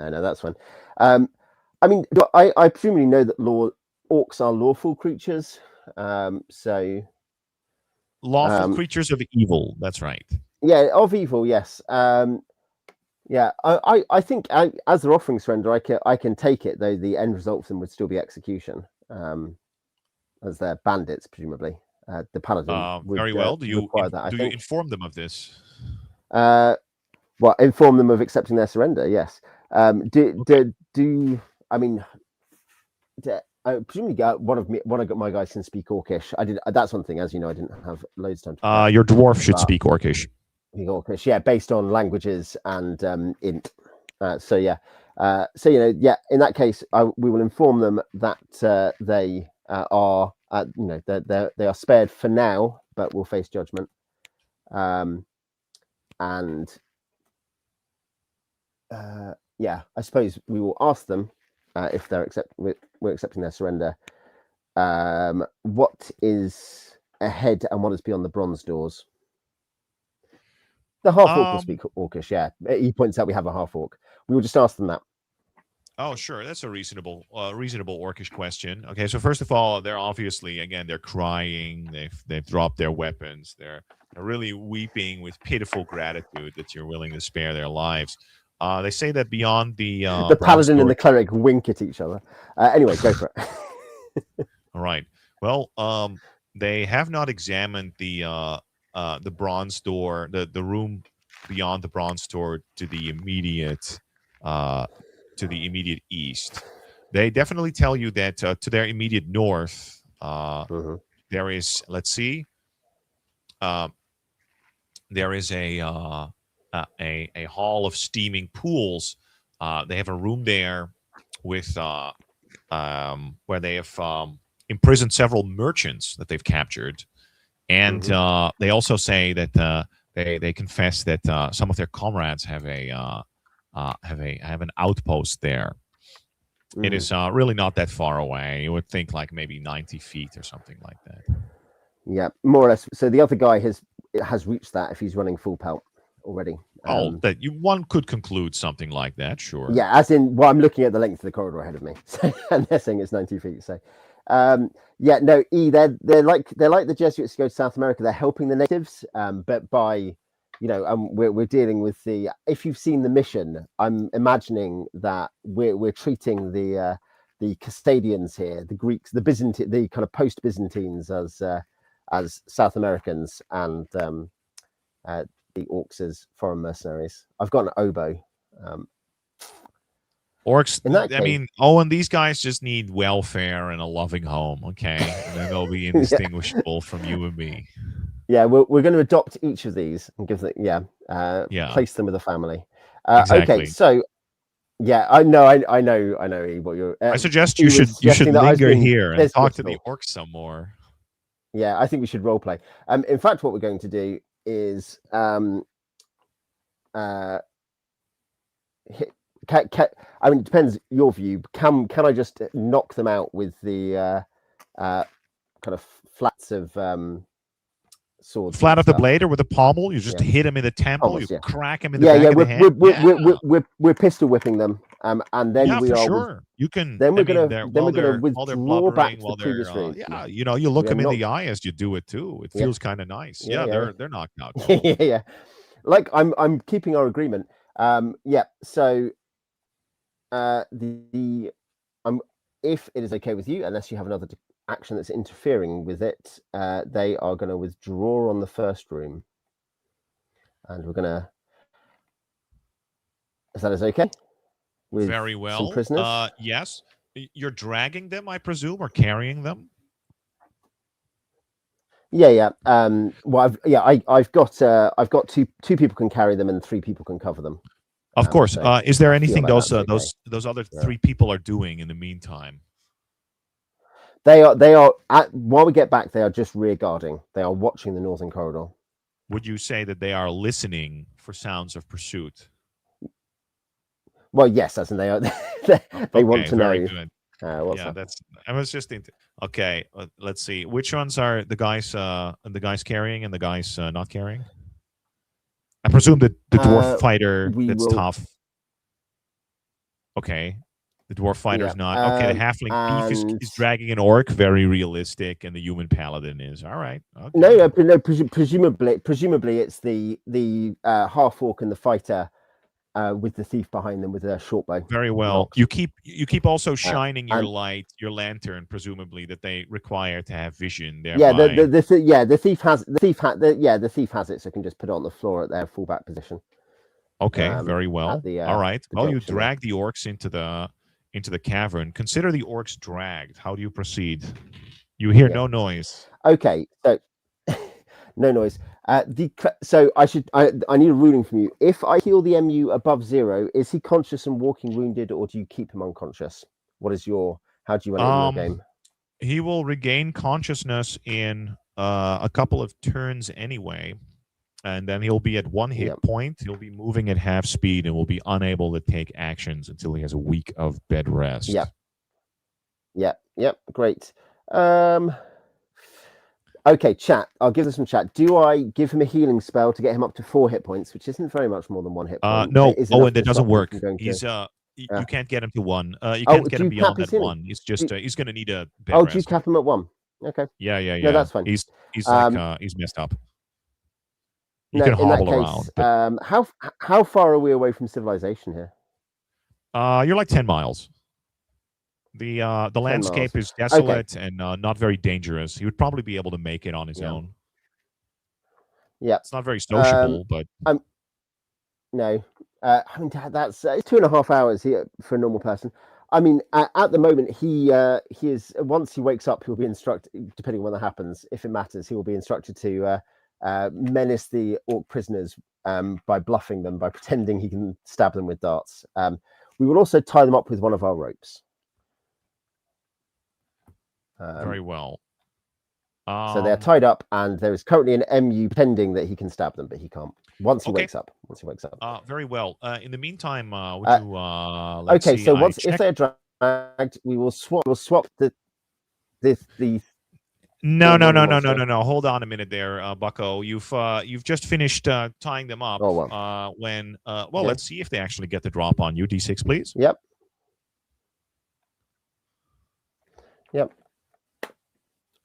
No, that's fine. I mean, I presumably know that orcs are lawful creatures. So lawful creatures of evil. That's right. Yeah, of evil. Yes. Yeah. I think as they're offering surrender, I can take it. Though the end result for them would still be execution. As they're bandits, presumably. The paladin would very well. Do you require that? You inform them of this? Inform them of accepting their surrender. Yes. I mean, presumably one of my guys can speak Orcish. That's one thing, as you know, I didn't have loads of time to Your dwarf should speak Orcish. Orcish, yeah, based on languages and int. So yeah, yeah. In that case, we will inform them that they are, they are spared for now, but will face judgment. And yeah, I suppose we will ask them if we're accepting their surrender. What is ahead and what is beyond the bronze doors? The half orc will speak Orcish. Yeah, he points out we have a half orc. We will just ask them that. Oh, sure. That's a reasonable Orcish question. Okay, so first of all, they're obviously, again, they're crying. They've dropped their weapons. They're really weeping with pitiful gratitude that you're willing to spare their lives. They say that beyond the paladin and the cleric wink at each other. Anyway, go for it. All right. Well, they have not examined the bronze door, the room beyond the bronze door to the immediate east. They definitely tell you that to their immediate north, there is, let's see, there is a hall of steaming pools. They have a room there with where they have imprisoned several merchants that they've captured, and they also say that they confess that some of their comrades have an outpost there. It is really not that far away. You would think like maybe 90 feet or something like that. Yeah, more or less. So the other guy has reached that if he's running full pelt already. One could conclude something like that, sure. Yeah, as in, I'm looking at the length of the corridor ahead of me, and they're saying it's 90 feet. So, they're like the Jesuits who go to South America. They're helping the natives, but by, we're dealing with the. If you've seen the mission, I'm imagining that we're treating the Castadians here, the Greeks, the kind of post-Byzantines as South Americans, and the orcs as foreign mercenaries. I've got an oboe. Orcs, I mean, Owen, these guys just need welfare and a loving home, okay? And then they'll be indistinguishable from you and me. Yeah, we're going to adopt each of these and give them, place them with a family. Exactly. Okay, so yeah, I know what you're. I suggest you should linger here and talk to the orcs some more. Yeah, I think we should role play. In fact, what we're going to do is I mean, it depends your view. Can I just knock them out with the kind of flats of swords? Flat of the blade or with a pommel? You just hit him in the temple. Pommels, you crack him in the back of the head. We're pistol whipping them, and then we are. Sure. You can. Then we're gonna withdraw back to the previous room. You look them in the eye as you do it too. It feels kind of nice. They're knocked out. Yeah. Like I'm keeping our agreement. So if it is okay with you, unless you have another action that's interfering with it, they are going to withdraw on the first room, and we're going to. Is that okay? With very well. Some prisoners? Yes, you're dragging them, I presume, or carrying them. Yeah. Well, I've got two people can carry them and 3 people can cover them. Of course. Is there anything those other 3 people are doing in the meantime? They are while we get back, they are just rear guarding. They are watching the northern corridor. Would you say that they are listening for sounds of pursuit? Well, yes, as in they are. They want to know. Good. I was just into. Okay, let's see. Which ones are the guys carrying and the guys not carrying? I presume that the dwarf fighter that's tough. Okay, the dwarf fighter is not. Okay, the halfling thief is dragging an orc, very realistic, and the human paladin is all right. Okay. No. Presumably, it's the half orc and the fighter. With the thief behind them with a short bow. Very well. You keep also shining your light, your lantern, presumably that they require to have vision. The thief has it, so can just put it on the floor at their fallback position. Okay, very well. All right. Well, you drag the orcs into into the cavern. Consider the orcs dragged. How do you proceed? You hear no noise. Okay, so no noise. So I need a ruling from you. If I heal the MU above 0, is he conscious and walking wounded, or do you keep him unconscious? How do you run it in your game? He will regain consciousness in a couple of turns anyway, and then he'll be at 1 hit point. He'll be moving at half speed and will be unable to take actions until he has a week of bed rest. Yep. Great. Okay, chat. I'll give this some chat. Do I give him a healing spell to get him up to 4 hit points, which isn't very much more than 1 hit point? No, Owen, that doesn't work. He's you can't get him to 1. You can't get him beyond that 1. He's just he's going to need a bed rest. Do you cap him at 1? Okay. Yeah. No, that's fine. He's like he's messed up. You can hobble around. But... how far are we away from civilization here? You're like 10 miles. The landscape is desolate and not very dangerous. He would probably be able to make it on his own. Yeah, it's not very sociable, but no. I mean, that's 2.5 hours here for a normal person. I mean, at the moment, he is. Once he wakes up, he'll be instructed. Depending on when that happens, if it matters, he will be instructed to menace the orc prisoners by bluffing them, by pretending he can stab them with darts. We will also tie them up with one of our ropes. Very well. So they're tied up, and there is currently an MU pretending that he can stab them, but he can't. Once he wakes up. Very well. In the meantime, would you? Let's okay. See, so if they're dragged, we will swap. We'll swap the. No. Hold on a minute there, Bucko. You've just finished tying them up. Oh, well. Let's see if they actually get the drop on you. D6, please. Yep.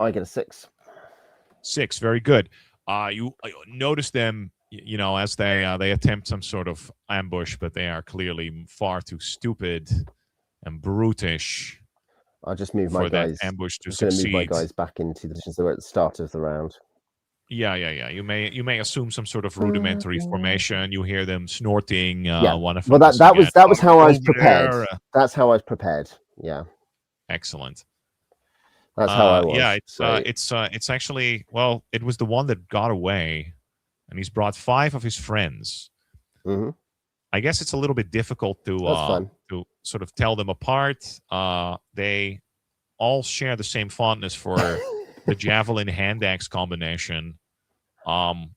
I get a 6. 6, very good. You notice them, as they attempt some sort of ambush, but they are clearly far too stupid and brutish. I'll just move my guys. Ambush to succeed. Move my guys back into the positions they were at the start of the round. Yeah. You may assume some sort of rudimentary formation. You hear them snorting. One of them. Well, that was how I was prepared. That's how I was prepared. Yeah. Excellent. That's how I was. Yeah, it's actually, it was the one that got away, and he's brought 5 of his friends. Mm-hmm. I guess it's a little bit difficult to sort of tell them apart. They all share the same fondness for the javelin hand axe combination. And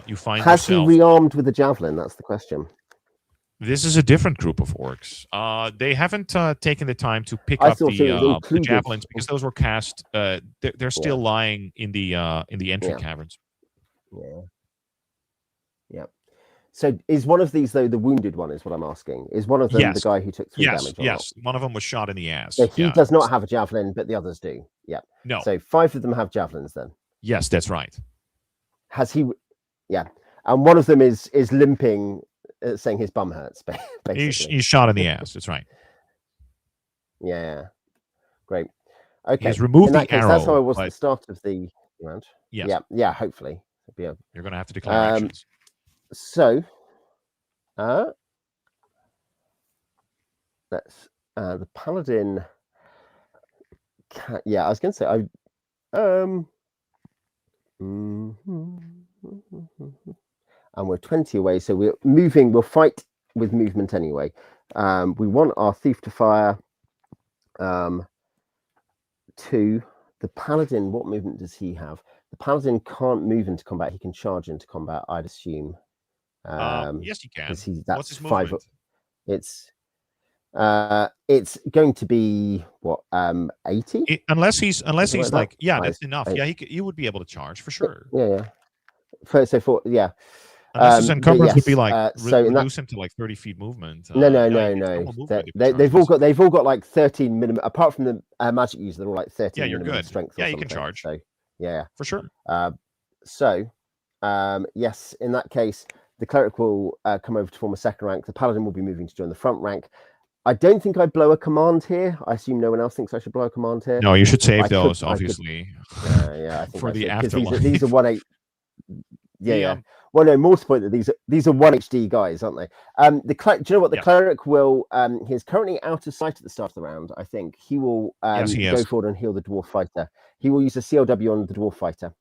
you find has he rearmed with the javelin? That's the question. This is a different group of orcs. They haven't taken the time to pick up the javelins because those were cast. They're still lying in the entry caverns. Yeah. So is one of these, though, the wounded one? Is what I'm asking. Is one of them the guy who took 3 damage? Yes. One of them was shot in the ass. So he does not have a javelin, but the others do. Yeah. No. So 5 of them have javelins then. Yes, that's right. Has he? Yeah. And one of them is limping. Saying his bum hurts, basically. He's shot in the ass. That's right. Yeah. Great. Okay. He's removed the arrow. That's how I was at the start of the round. Yes. Yeah. Hopefully. You're going to have to declare actions. So, let's. The paladin. I was going to say and we're 20 away, so we're moving. We'll fight with movement anyway. We want our thief to fire. 2. The paladin, what movement does he have? The paladin can't move into combat. He can charge into combat, I'd assume. Yes, you can. What's his 5. movement? It's going to be what 80. Unless he's like that's enough. Yeah, he would be able to charge for sure. Yeah. Yeah. Unless his encumbrance would be like reduce him to like 30 feet movement. No. They've all got like 13 minimum. Apart from the magic user, they're all like 13. Yeah, you're good. Strength. Yeah, you can charge. So yeah, for sure. Yes, in that case, the cleric will come over to form a second rank. The paladin will be moving to join the front rank. I don't think I blow a command here. I assume no one else thinks I should blow a command here. No, you should save those, obviously. I think for the afterlife. These are 1/8. Yeah. Well, no, more to the point that these are 1 HD guys, aren't they? Do you know what the cleric will? He's currently out of sight at the start of the round. I think he will Yes, he go is. forward and heal the dwarf fighter. He will use a CLW on the dwarf fighter.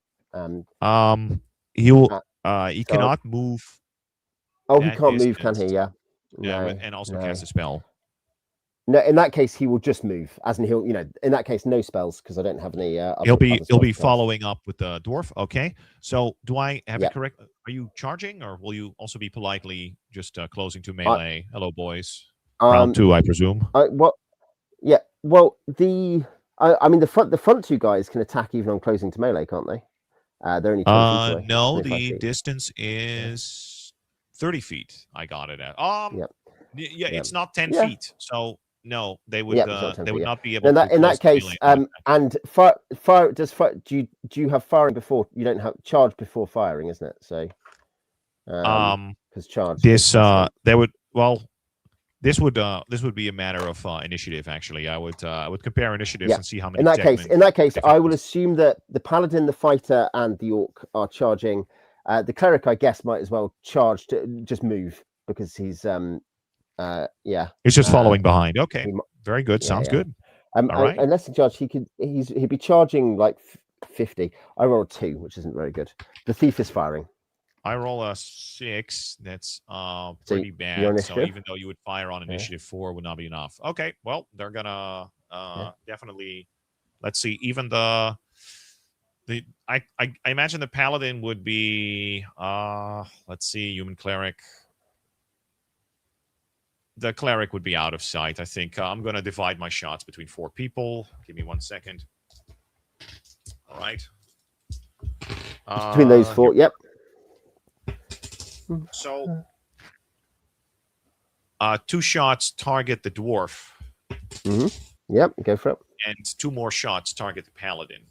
He will. He cannot move. Oh, he can't move, can he? Yeah. No, and also cast a spell. No, in that case, he will just move. As in, he'll, in that case, no spells because I don't have any. He'll be following up with the dwarf. Okay. So, do I have it correct? Are you charging, or will you also be politely just closing to melee? Hello, boys. Round 2, I presume. Yeah. Well, I mean, the front 2 guys can attack even on closing to melee, can't they? They're only 20 feet away. No, the distance is 30 feet. I got it at. Yeah, it's not 10 feet. So no, they would not be able to. In that case, and fire does fire. Do you have firing before? You don't have charge before firing, isn't it? So, because charge. This would be a matter of initiative. Actually, I would compare initiatives and see how many. In that case, I will assume that the paladin, the fighter, and the orc are charging. The cleric, I guess, might as well charge to just move because he's he's just following behind. Okay, very good. Sounds good. All right. Unless he charge, he'd be charging like 50. I roll a 2, which isn't very good. The thief is firing. I roll a 6. That's pretty bad. So even though you would fire on initiative 4, would not be enough. Okay, well, they're gonna definitely. Let's see. Even I imagine the paladin would be. Let's see, human cleric. The cleric would be out of sight. I think I'm gonna divide my shots between 4 people. Give me 1 second. All right. Between those 4, yep. So, 2 shots target the dwarf. Yep, go for it. And 2 more shots target the paladin.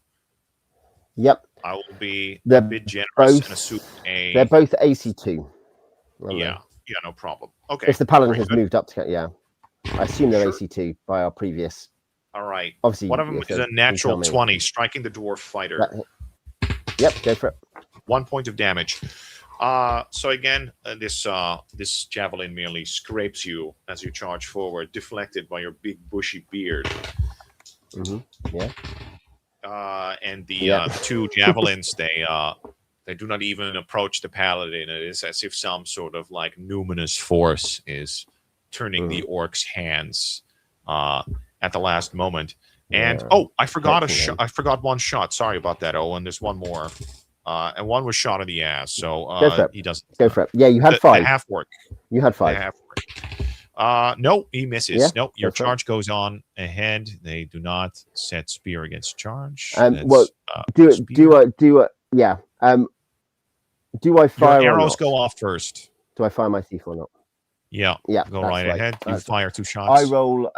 Yep. I will be a bit generous and assume they're both AC2. Yeah, no problem. Okay. If the paladin has moved up to, I assume they're AC2 by our previous. All right. Obviously, one of them is a natural 20, striking the dwarf fighter. Yep, go for it. 1 point of damage. So again, this javelin merely scrapes you as you charge forward, deflected by your big bushy beard. Yeah. And the 2 javelins, they do not even approach the paladin. It is as if some sort of like numinous force is turning the orc's hands at the last moment. And I forgot I forgot 1 shot. Sorry about that, Owen. There's 1 more. And 1 was shot in the ass. So he doesn't go for it. Yeah, you had 5. Half work. You had 5. Half work. No, he misses. Yeah, no, your charge goes on ahead. They do not set spear against charge. Well, do it. Yeah. Do I fire? Your arrows go off first. Do I fire my thief or not? Yeah. Go right ahead. You fire 2 shots. I roll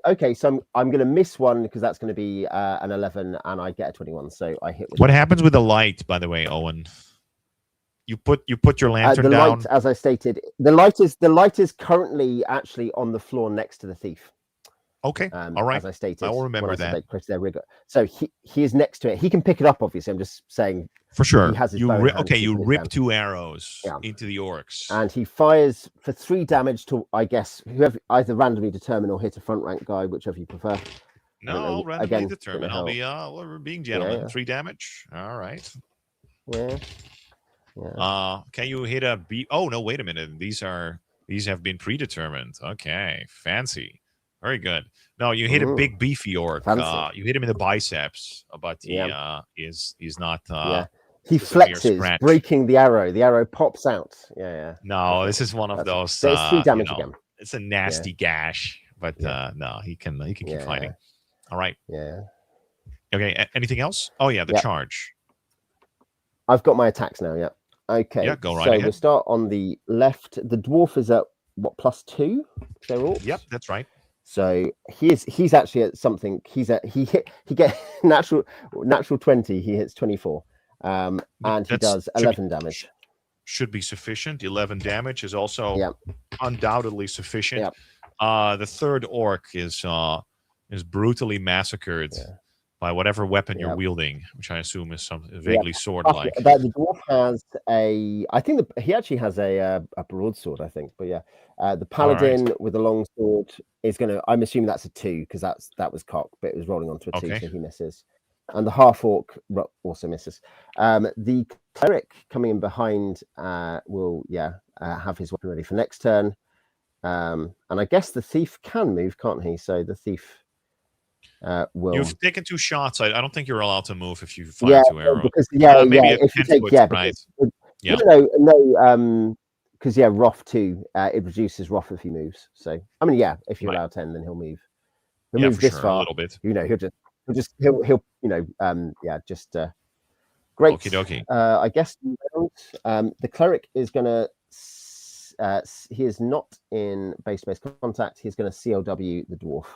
okay, so I'm going to miss 1 because that's going to be an 11, and I get a 21. So I hit. What happens with the light, by the way, Owen? You put your lantern down. Light, as I stated, the light is currently actually on the floor next to the thief. Okay. All right. As I stated, I will remember that. So he is next to it. He can pick it up. Obviously, I'm just saying. For sure. He has his you rip 2 arrows into the orcs, and he fires for 3 damage to, I guess, whoever, either randomly determine or hit a front rank guy, whichever you prefer. No, randomly determine. I'll be we're being gentlemen. Yeah. 3 damage. All right. Yeah. Can you hit a B? Oh no! Wait a minute. These have been predetermined. Okay, fancy. Very good. No, you hit a big beefy orc. You hit him in the biceps, but he is not. He flexes, breaking the arrow. The arrow pops out. Yeah. No, this is one of those. So it's 3 damage again. It's a nasty gash, but no, he can keep fighting. All right. Yeah. Okay. Anything else? Oh yeah, the charge. I've got my attacks now. Yeah. Okay. Yeah, go right ahead. We'll start on the left. The dwarf is at what, +2? They're all. Yep, that's right. So he's actually at something. He gets natural 20. He hits 24, and he does 11 damage. Should be sufficient. 11 damage is also undoubtedly sufficient. The 3rd orc is brutally massacred by whatever weapon you're Yep. wielding, which I assume is some vaguely sword-like. The dwarf has I think he actually has a broadsword, I think. But yeah, the paladin with a long sword is going to. I'm assuming that's a 2 because that was cock, but it was rolling onto a 2, Okay. so he misses. And the half orc also misses. The cleric coming in behind will have his weapon ready for next turn. And I guess the thief can move, can't he? So the thief will. You've taken 2 shots. I don't think you're allowed to move if you fire 2 arrows. Because maybe if you take right? No, because Roth 2, it reduces Roth if he moves. So I mean, if you allow 10, then he'll move. He'll move this far a little bit. He'll great. Okie dokie. I guess the cleric is gonna. He is not in base-to-base contact. He's going to CLW the dwarf.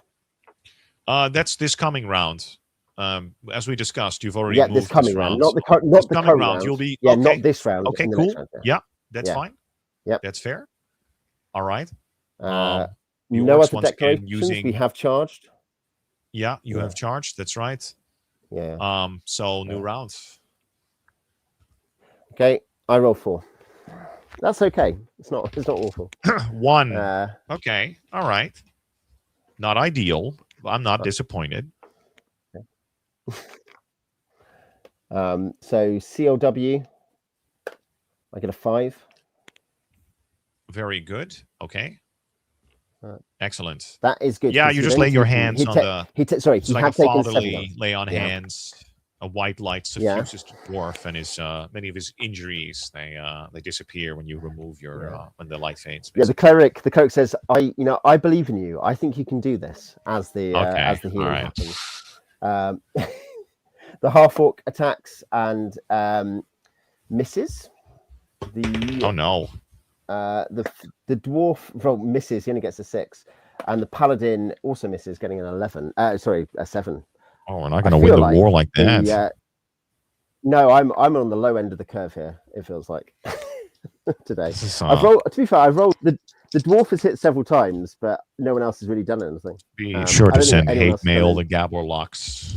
That's this coming round. As we discussed, you've already moved this coming round, not the coming current round. You'll be not this round. Okay, cool. That's fine. Yep, that's fair. All right. No other declarations. We have charged. Yeah, you have charged. That's right. Yeah. So new rounds. Okay, I roll 4. That's okay. It's not awful. 1. Okay. All right. Not ideal. I'm not disappointed. So CLW, I get a 5. Very good. Okay. Excellent. That is good. Yeah, you just lay your hands on the. Sorry, he like a fatherly lay on hands. A white light suffuses the dwarf, and his many of his injuries they disappear when you remove your when the light fades. Basically. Yeah, the cleric says, I believe in you. I think you can do this. As the healing happens, the half orc attacks and misses. Oh no! The dwarf misses. He only gets a 6, and the paladin also misses, getting an 11. A 7. Oh, we're not going to win the war like that. No, I'm on the low end of the curve here. It feels like today. To be fair, I've rolled the dwarf has hit several times, but no one else has really done anything. Be sure to send hate mail to Gabor Lux.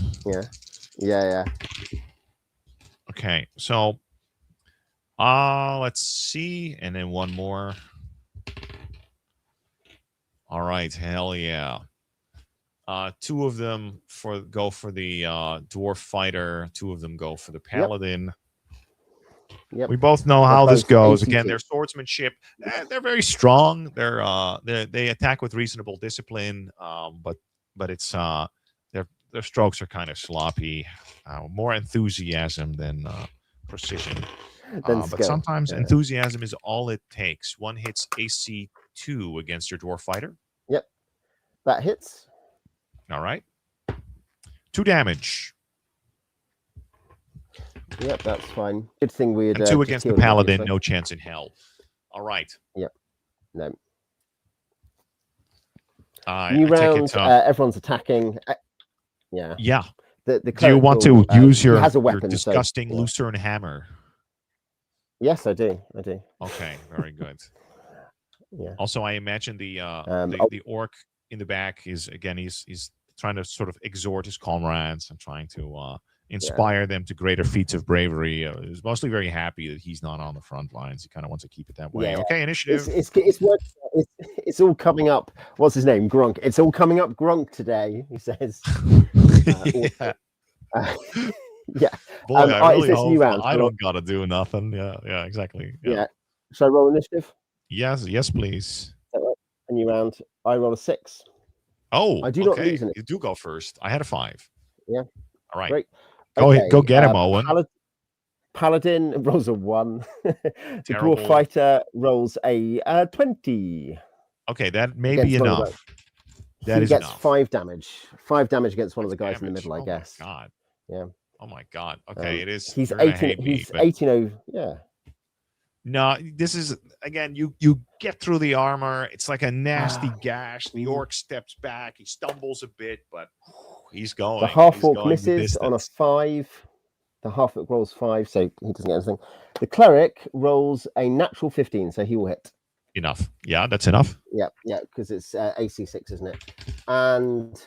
Yeah. Okay, so let's see, and then one more. All right, hell yeah. 2 of them go for the dwarf fighter. 2 of them go for the paladin. Yep. We both know how this goes. Again, their swordsmanship, they're very strong. They attack with reasonable discipline, but it's their strokes are kind of sloppy. More enthusiasm than precision. But sometimes enthusiasm is all it takes. 1 hits AC 2 against your dwarf fighter. Yep, that hits. All right. 2 damage. Yep, that's fine. Good thing we had 2 against the paladin. No chance in hell. All right. Yep. No. New round. Everyone's attacking. Yeah. Yeah. The do you want to use your disgusting so, Lucerne hammer? Yes, I do. Okay, very good. Yeah. Also, I imagine the orc in the back is again he's trying to sort of exhort his comrades and trying to inspire them to greater feats of bravery. He's mostly very happy that he's not on the front lines. He kind of wants to keep it that way. Okay, initiative. It's all coming up. What's his name? Grunk. It's all coming up Grunk today, he says. Yeah. Boy, I really hope I don't gotta do nothing. Yeah, exactly. Yeah. Shall I roll initiative? Yes, please. A new round. I roll a 6. Oh, I do not lose it. You do go first. I had a 5. Yeah. All right. Great. Go get him, Owen. Paladin rolls a 1. The dwarf fighter rolls a 20. Okay, that may be enough. He gets 5 damage. 5 damage against one of the guys in the middle, I guess. Oh my god. Yeah. Oh my god. Okay, it is. He's 18. He's 18. Yeah. No, this is again. You get through the armor. It's like a nasty gash. The orc steps back. He stumbles a bit, but he's going. The half orc misses on a 5. The half orc rolls 5, so he doesn't get anything. The cleric rolls a natural 15, so he will hit. Enough. Yeah, that's enough. Yeah, because it's AC 6, isn't it? And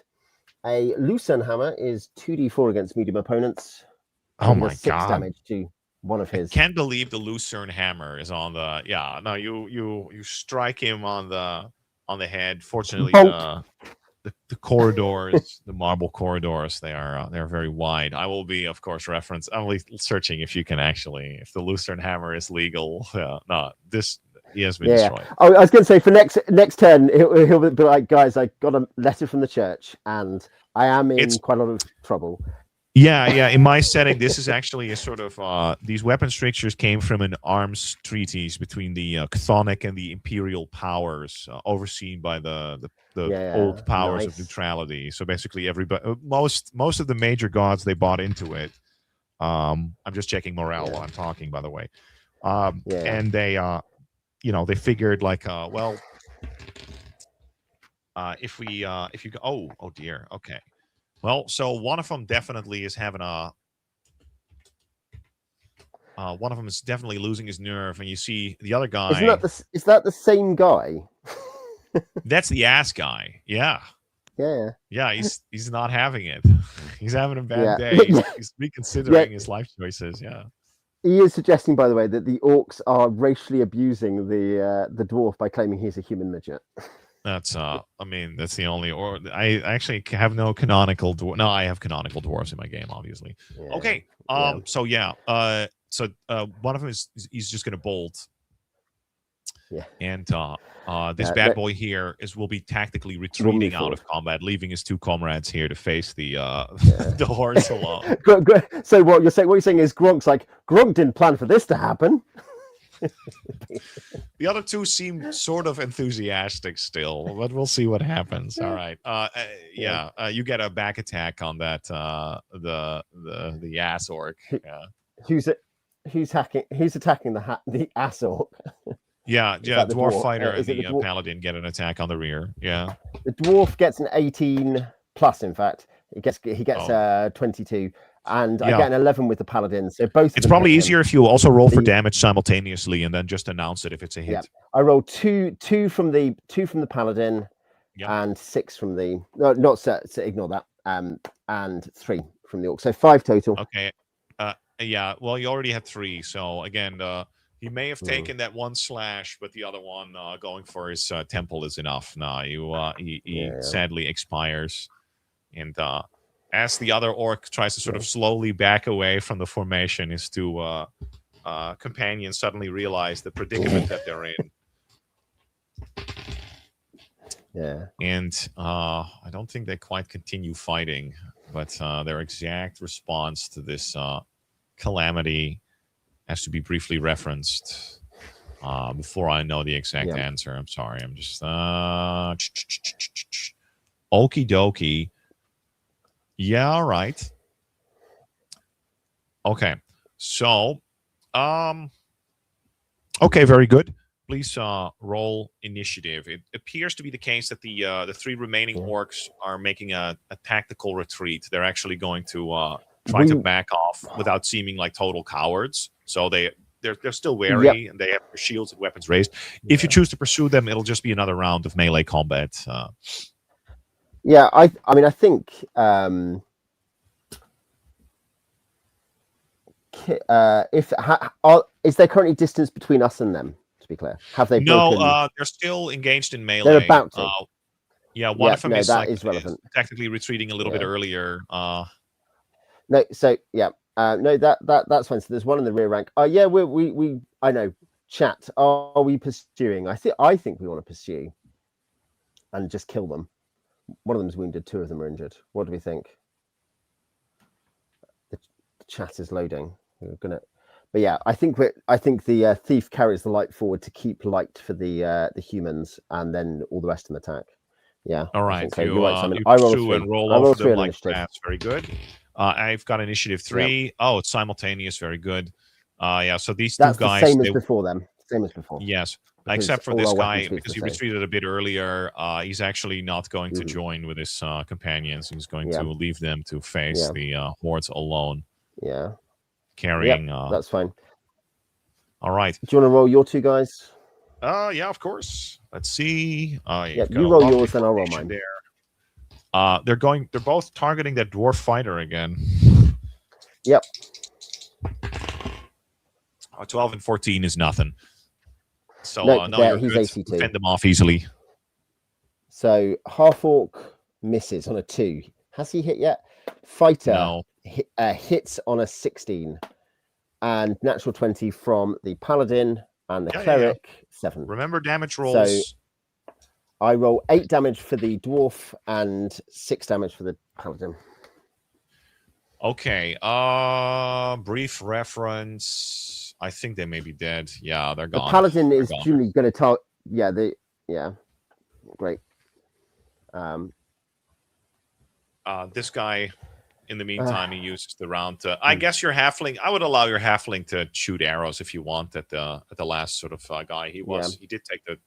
A Lucerne hammer is 2d4 against medium opponents. Oh He my does 6 god! damage to one of his. I can't believe the Lucerne hammer is on the. Yeah, no, you strike him on the head. Fortunately, the corridors, the marble corridors, they're very wide. I will be, of course, I'm searching if you can actually, if the Lucerne hammer is legal. No, he has been destroyed. I was going to say for next turn he'll be like, guys, I got a letter from the church and I am in quite a lot of trouble. Yeah. In my setting, this is actually a sort of these weapon strictures came from an arms treaties between the Chthonic and the Imperial powers, overseen by the old powers of neutrality. So basically, everybody, most of the major gods, they bought into it. I'm just checking morale while I'm talking, by the way. And they, they figured like, if you go, oh dear, okay. Well, so one of them definitely is having one of them is definitely losing his nerve, and you see the other guy. Is that the same guy? That's the ass guy. Yeah. Yeah. He's not having it. He's having a bad day. He's reconsidering his life choices. Yeah. He is suggesting, by the way, that the orcs are racially abusing the dwarf by claiming he's a human midget. That's I mean, that's the only, or I actually have no canonical no, I have canonical dwarves in my game, obviously. Okay. So one of them he's just gonna bolt. Yeah. And this bad boy here will be tactically retreating out of combat, leaving his 2 comrades here to face the the horse alone. So what you're saying is Gronk didn't plan for this to happen. The other 2 seem sort of enthusiastic still, but we'll see what happens. All right. You get a back attack on that the ass orc. Yeah. Who's attacking the ass orc? Yeah, dwarf fighter and the paladin get an attack on the rear. Yeah. The dwarf gets an 18 plus, in fact. He gets 22. And I get an 11 with the paladin. So both. It's probably easier if you also roll for damage simultaneously and then just announce it if it's a hit. Yeah. I roll two from the paladin, and 6 from the so ignore that. And 3 from the orc. So 5 total. Okay. Yeah. Well, you already had 3. So again, he may have taken that 1 slash, but the other one going for his temple is enough. No, he sadly expires, and as the other orc tries to sort of slowly back away from the formation, his 2 companions suddenly realize the predicament that they're in. Yeah. And I don't think they quite continue fighting, but their exact response to this calamity has to be briefly referenced before I know the exact answer. I'm sorry. I'm just okie dokie. Yeah, all right. Okay. So okay, very good. Please roll initiative. It appears to be the case that the 3 remaining orcs are making a tactical retreat. They're actually going to try to back off without seeming like total cowards. So they're still wary and they have their shields and weapons raised. If you choose to pursue them, it'll just be another round of melee combat. Yeah, I mean, I think is there currently distance between us and them? To be clear, have they? No, they're still engaged in melee. They're about to. One of them is relevant. Technically retreating a little bit earlier. No, so no, that's fine. So there's one in the rear rank. We I know. Chat, are we pursuing? I think we want to pursue and just kill them. One of them's wounded, 2 of them are injured. What do we think? The chat is loading. We're gonna, but yeah, I think the thief carries the light forward to keep light for the humans, and then all the rest of them attack. Yeah. All right. So. You, right, Simon. you I roll pursue 3. and roll I roll over 3 them like initiative. that's very good. I've got initiative 3. Yep. Oh, it's simultaneous. Very good. So these 2 guys. The same as before them. Same as before. Yes. Except for this guy, because he retreated a bit earlier, he's actually not going to join with his companions. He's going to leave them to face the hordes alone. Yeah. Carrying. That's fine. All right. Do you want to roll your 2 guys? Yeah, of course. Let's see. You roll yours, then I'll roll mine. There. They're both targeting that dwarf fighter again. Yep. 12 and 14 is nothing. So Nope, no, you're he's good. AC2. Fend them off easily. So half orc misses on a 2. Has he hit yet? Fighter No. hits on a 16, and natural 20 from the paladin and the Yeah, cleric 7. Remember damage rolls. So I roll 8 damage for the dwarf and 6 damage for the paladin. Okay. Brief reference. I think they may be dead. Yeah, they're gone. The paladin They're is gone. presumably going to target. Yeah. Great. This guy, in the meantime, he uses the round to. I guess your halfling. I would allow your halfling to shoot arrows if you want at the last sort of guy. He did take the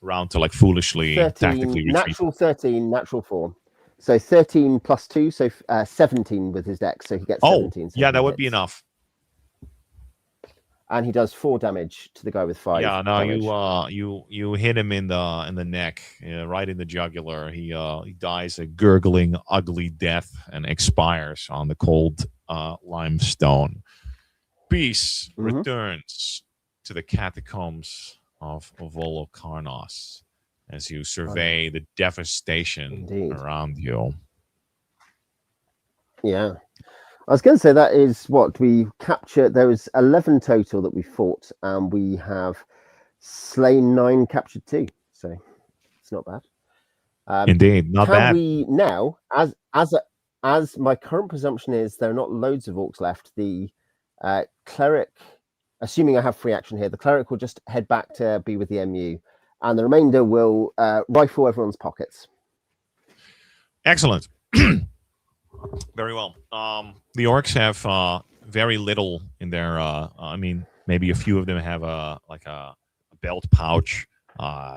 round to like foolishly 13, tactically retreat. natural 13, natural 4. So 13 plus 2, so 17 with his dex. So he gets 17. So yeah, that would be enough. And he does 4 damage to the guy with 5. Yeah, no, damage. you hit him in the neck, right in the jugular. He dies a gurgling, ugly death and expires on the cold limestone. Peace returns to the catacombs of Volokarnos as you survey the devastation around you. Yeah. I was going to say that is what we captured. There was 11 total that we fought, and we have slain 9, captured 2. So it's not bad. Indeed, not bad. Can we now, as my current presumption is, there are not loads of orcs left. The cleric, assuming I have free action here, the cleric will just head back to be with the MU, and the remainder will rifle everyone's pockets. Excellent. Very well. The orcs have very little in their. I mean, maybe a few of them have a belt pouch.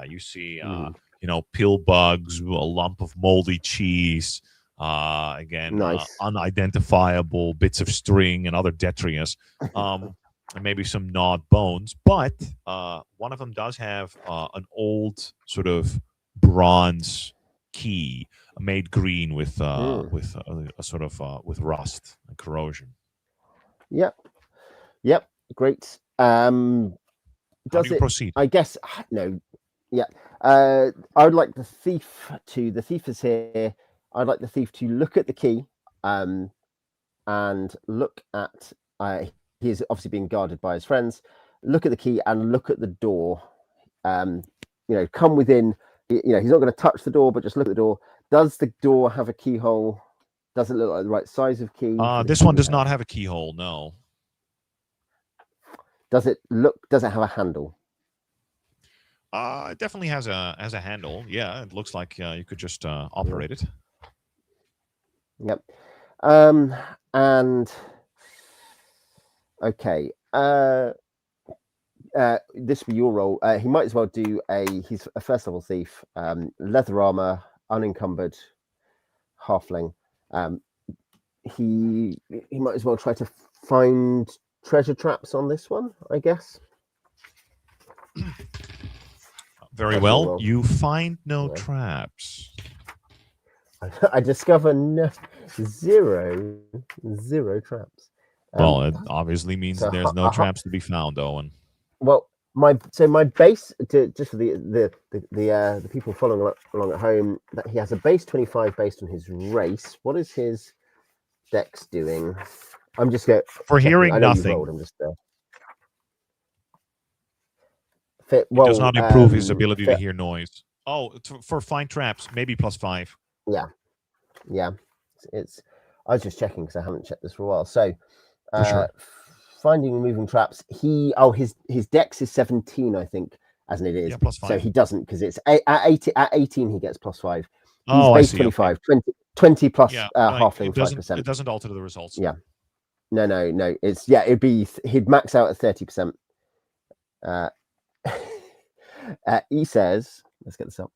You see, pill bugs, a lump of moldy cheese. Again, nice. Unidentifiable bits of string and other detritus. And maybe some gnawed bones. But one of them does have an old sort of bronze key made green with a sort of with rust and corrosion. Yep, great. How do you proceed? I guess no. Yeah, I would like the thief is here. I'd like the thief to look at the key, and look at. He's obviously being guarded by his friends. Look at the key and look at the door. Come within. He's not going to touch the door, but just look at the door. Does the door have a keyhole? Does it look like the right size of key? This one does not have a keyhole. No. Does it have a handle? It definitely has a handle. Yeah, it looks like you could just operate it. Yep. And okay. This will be your role. He might as well do he's a first level thief, leather armor, unencumbered halfling. He might as well try to find treasure traps on this one, I guess. Very well. You find no traps. I discover zero traps. Well, it obviously means there's no traps to be found, Owen. Well, my base just for the people following along at home, that he has a base 25 based on his race. What is his dex doing? I'm just going for hearing nothing. I'm just it does not improve his ability to hear noise. Oh, for find traps, maybe +5. Yeah. It's. I was just checking because I haven't checked this for a while. So, for sure. Finding and moving traps. His dex is 17, I think, as it is. Yeah, +5. So he doesn't, because it's at 18 he gets +5. He's base 25, okay. 20 plus halfling 5%. It doesn't alter the results. Yeah. No. It's he'd max out at 30%. He says, let's get this up.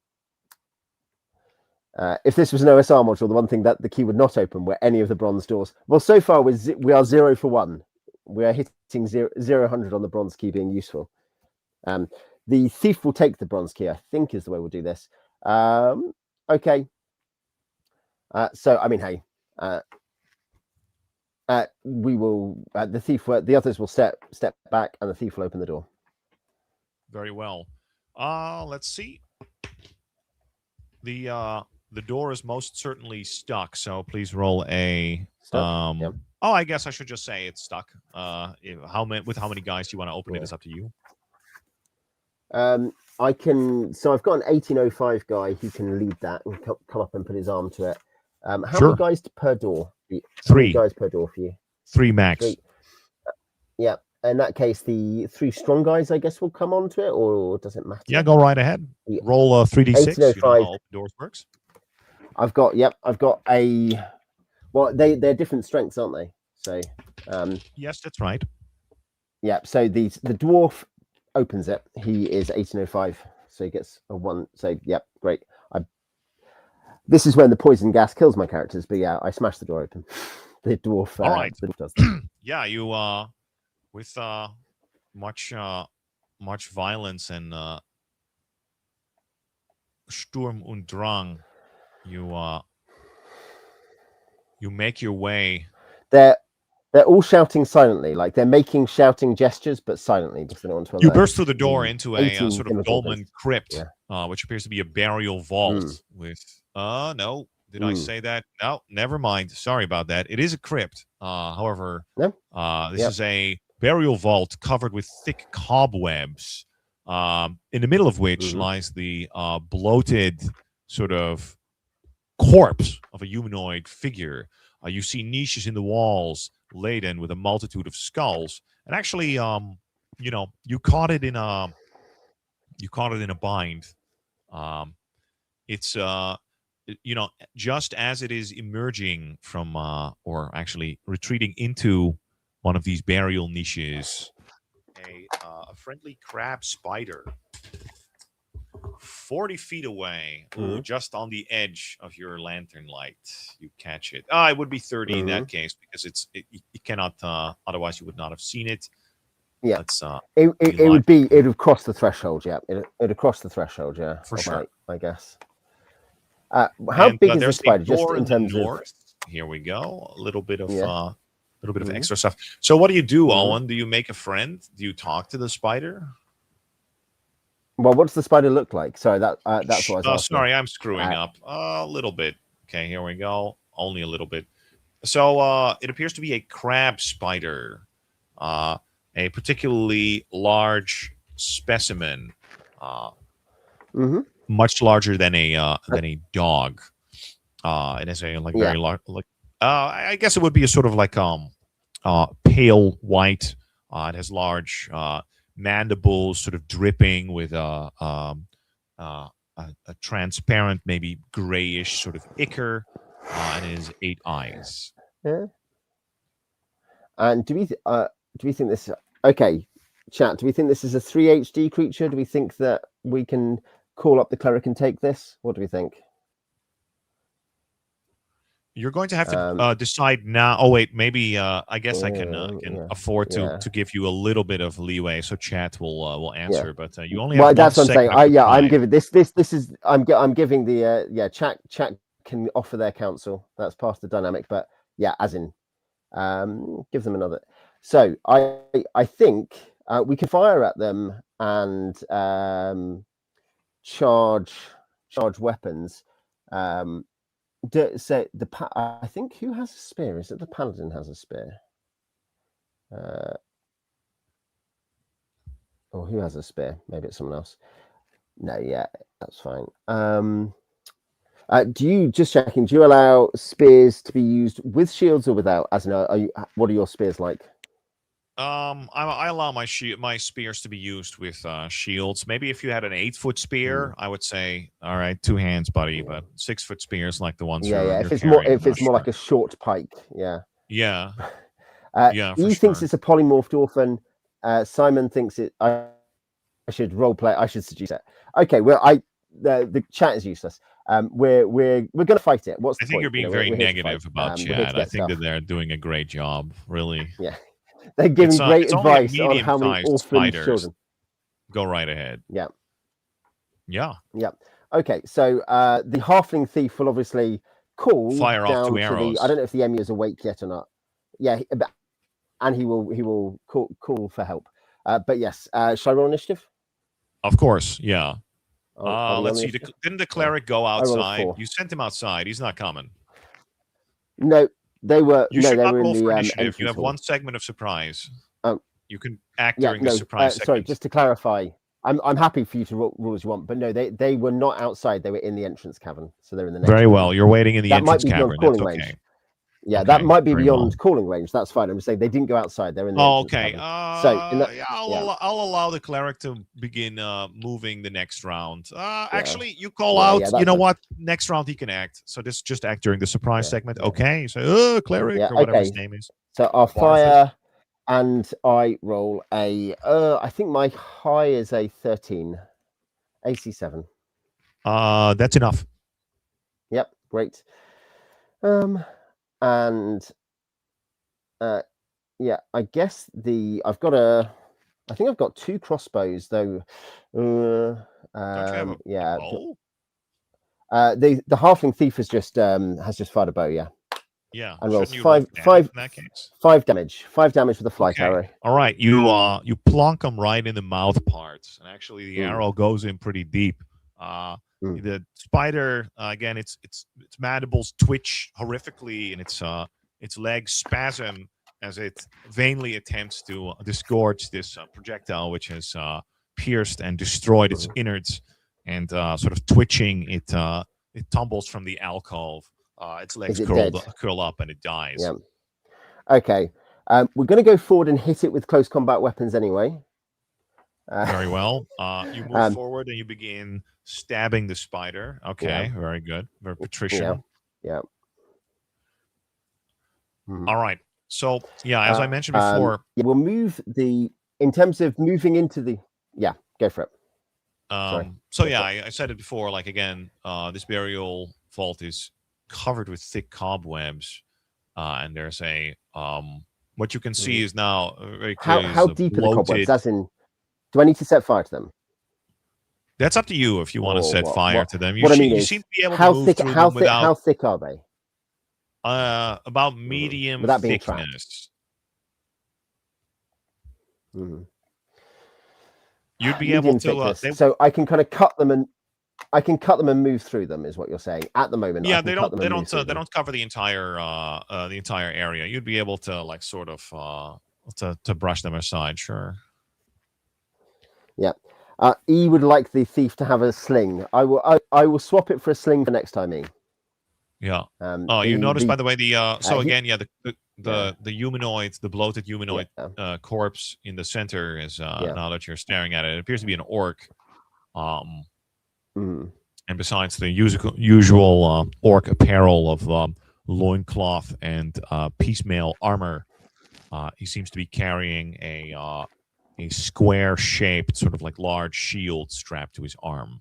If this was an OSR module, the one thing that the key would not open were any of the bronze doors. Well, so far we are 0 for 1. We are hitting 0, 100 on the bronze key being useful. The thief will take the bronze key, I think, is the way we'll do this. Okay. So I mean, hey, we will. The others will step back, and the thief will open the door. Very well. Let's see. The door is most certainly stuck, so please roll a Stuck? Yeah. Oh, I guess I should just say it's stuck. How many guys do you want to open it is up to you. I can. So I've got an 1805 guy who can lead that and come up and put his arm to it. How many guys per door? How 3 many guys per door for you? 3 max. 3. Yeah. In that case, the 3 strong guys, I guess, will come onto it, or does it matter? Yeah, go right ahead. Roll a 3d6. You know how open doors works. I've got a. Well, they're different strengths, aren't they? So. Yes, that's right. Yeah. So the dwarf opens it. He is 1805, so he gets a 1. So yep, great. This is when the poison gas kills my characters, but yeah, I smashed the door open. The dwarf. All right. Does Yeah, you with much violence and Sturm und Drang, you make your way. They're all shouting silently, like they're making shouting gestures, but silently, because they don't want to. You burst through the door into a sort of dolmen crypt, which appears to be a burial vault with. No, did I say that? No, never mind. Sorry about that. It is a crypt. However, this is a burial vault covered with thick cobwebs, in the middle of which lies the bloated sort of corpse of a humanoid figure. You see niches in the walls laden with a multitude of skulls, and actually, you caught it in a bind. It's just as it is emerging from, or actually retreating into one of these burial niches, a friendly crab spider, 40 feet away, just on the edge of your lantern light, you catch it. It would be 30 in that case, because it cannot, otherwise you would not have seen it. Yeah, it would have crossed the threshold. Yeah, it would cross the threshold. Yeah, for sure, I guess. How big is the spider? Just in terms of. Here we go. A little bit of extra stuff. So, what do you do, Owen? Do you make a friend? Do you talk to the spider? Well, what's the spider look like? Sorry, that's what I was asking. Sorry, I'm screwing up a little bit. Okay, here we go. Only a little bit. So, it appears to be a crab spider, a particularly large specimen, much larger than a dog. It has a very large, I guess it would be a sort of like pale white. It has large mandibles, sort of dripping with a transparent, maybe grayish sort of ichor, and it has 8 eyes. Yeah. And do we think this? Okay, chat. Do we think this is a 3 HD creature? Do we think that we can call up the cleric and take this? What do we think? You're going to have to decide now. Oh wait, maybe I guess I can afford to give you a little bit of leeway, so chat will answer. But you only have. Well, that's what I'm saying. I'm giving this is I'm giving the chat can offer their counsel. That's part of the dynamic. But yeah, as in give them another. So I think we can fire at them and charge weapons. I think who has a spear? Is it the paladin has a spear? Or who has a spear? Maybe it's someone else. No, yeah, that's fine. Do you just checking? Do you allow spears to be used with shields or without? As in, what are your spears like? I allow my spears to be used with shields. Maybe if you had an 8-foot spear, I would say, all right, 2 hands, buddy. But 6-foot spears, like the ones if it's more like a short pike, yeah. He thinks it's a polymorphed orphan. Simon thinks it. I should role play. I should seduce it. Okay, well, the chat is useless. We're going to fight it. What's the I think point? You're being very negative about chat. I think that they're doing a great job, really. Yeah. They're giving great advice on how many orphan children. Go right ahead. Yeah. Okay, so the halfling thief will obviously call fire off down 2 to arrows. I don't know if the Emmy is awake yet or not. Yeah, and he will call for help. But yes, shall I roll initiative? Of course, yeah. Let's see. Initiative? Didn't the cleric go I rolled a outside? 4. You sent him outside. He's not coming. No, they were. You no, should they not were in roll the for initiative. You entrance have hall. 1 segment of surprise. You can act Yeah, during no. the surprise Sorry, segment. just to clarify, I'm happy for you to roll as you want, but no, they were not outside. They were in the entrance cavern, so they're in the next Very room. well. You're waiting in the That might entrance be beyond cavern. That's calling okay. range. Yeah, Okay, that might be very beyond well. calling range. That's fine. I'm just saying they didn't go outside. They're in the entrance Okay. cavern. So Yeah, I'll allow the cleric to begin moving the next round. Actually, you call out. You know fine. what? Next round he can act. So just act during the surprise segment. Yeah. Okay. So cleric or whatever his name is. So I'll fire, and I roll a. I think my high is a 13, AC 7. That's enough. Yep, great. And yeah, I guess I think I've got 2 crossbows though. Don't you have a bow? The halfling thief has just fired a bow. Yeah. And rolls you 5 in that case? 5 damage. 5 damage with a flight arrow. All right, you plonk him right in the mouth parts, and actually the arrow goes in pretty deep. The spider again, its mandibles twitch horrifically, and its legs spasm as it vainly attempts to disgorge this projectile, which has pierced and destroyed its innards, and sort of twitching, it tumbles from the alcove. Its legs curl up, and it dies. Yeah. Okay. We're going to go forward and hit it with close combat weapons anyway. Very well. You move forward and you begin stabbing the spider. Okay, very good. Very patrician. Yeah. All right. So, as I mentioned before... we'll move in terms of moving into the... Yeah, go for it. I said it before, like, again, this burial vault is covered with thick cobwebs, and there's what you can see is now very clear. How deep are the cobwebs? As in, do I need to set fire to them? That's up to you if you want to set fire to them. You seem to be able to move through them without... How thick are they? About medium without thickness. Being You'd be able to. So I can kind of cut them and move through them, is what you're saying at the moment. Yeah, they don't cover the entire area. You'd be able to like sort of to brush them aside, sure. Yeah. E would like the thief to have a sling. I will swap it for a sling for next time, E. Yeah. You notice, by the way, the humanoid, the bloated humanoid corpse in the center is now that you're staring at it, it appears to be an orc. And besides the usual orc apparel of loincloth and piecemeal armor, he seems to be carrying a square-shaped, sort of like large shield strapped to his arm.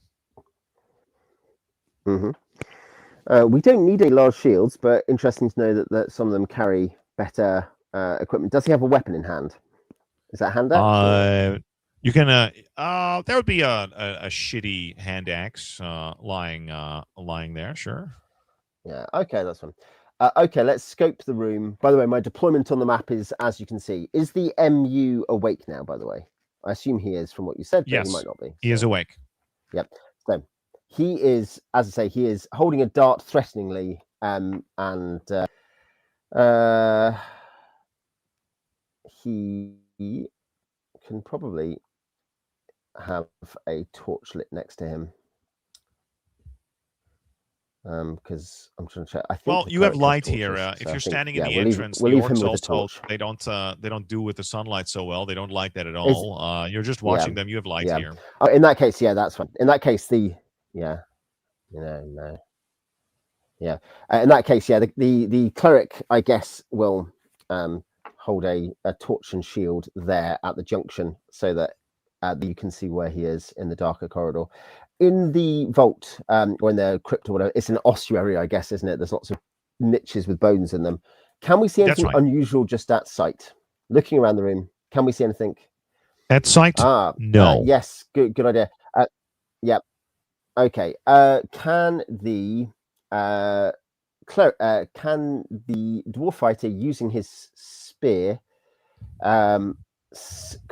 We don't need any large shields, but interesting to know that some of them carry better equipment. Does he have a weapon in hand? Is that hand axe? You can. There would be a shitty hand axe lying there. Sure. Yeah. Okay, that's fine. Okay, let's scope the room. By the way, my deployment on the map is, as you can see, is the MU awake now? By the way, I assume he is from what you said. But yes, he might not be. He is awake. Yep. So he is, as I say, he is holding a dart threateningly, and he can probably have a torch lit next to him. Because I'm trying to check. I think you have light here. So if you're standing in the entrance, the orcs also they don't do with the sunlight so well. They don't like that at all. You're just watching them. You have light here. Oh, in that case, that's fine. In that case, in that case, the cleric, I guess, will hold a torch and shield there at the junction so that you can see where he is in the darker corridor. In the vault, or in the crypt or whatever, it's an ossuary, I guess, isn't it? There's lots of niches with bones in them. Can we see anything unusual just at sight? Looking around the room, can we see anything? At sight? No. Yes, good idea. Yeah. Okay. Can the can the dwarf fighter using his spear kind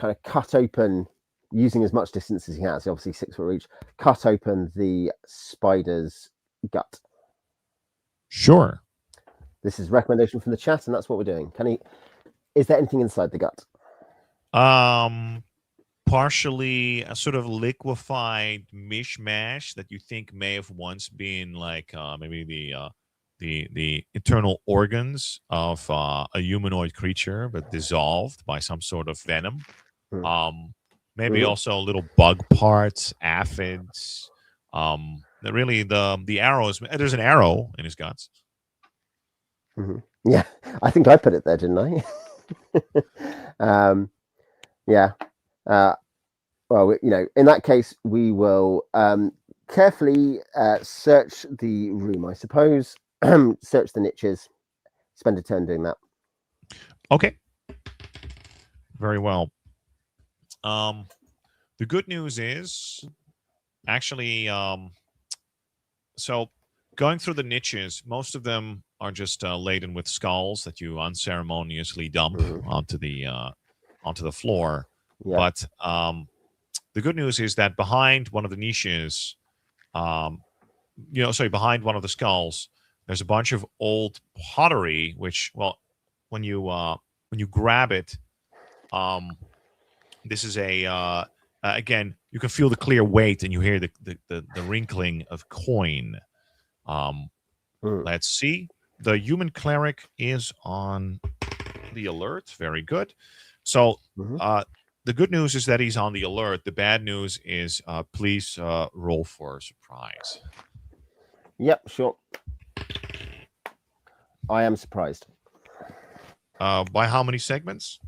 of cut open, using as much distance as he has, obviously 6 foot reach, cut open the spider's gut? Sure. This is a recommendation from the chat, and that's what we're doing. Is there anything inside the gut? Partially a sort of liquefied mishmash that you think may have once been like maybe the internal organs of a humanoid creature, but dissolved by some sort of venom. Maybe also little bug parts, aphids. Really, the arrows. There's an arrow in his guts. Yeah, I think I put it there, didn't I? Yeah. Well, in that case, we will carefully search the room, I suppose. Search the niches. Spend a turn doing that. Okay. Very well. The good news is actually, so going through the niches, most of them are just laden with skulls that you unceremoniously dump onto the floor. Yeah. But the good news is that behind one of the niches, behind one of the skulls, there's a bunch of old pottery, which, well, when you grab it, this is again, you can feel the clear weight and you hear the wrinkling of coin. Let's see. The human cleric is on the alert. Very good. So the good news is that he's on the alert. The bad news is please roll for a surprise. Yep, sure. I am surprised. By how many segments?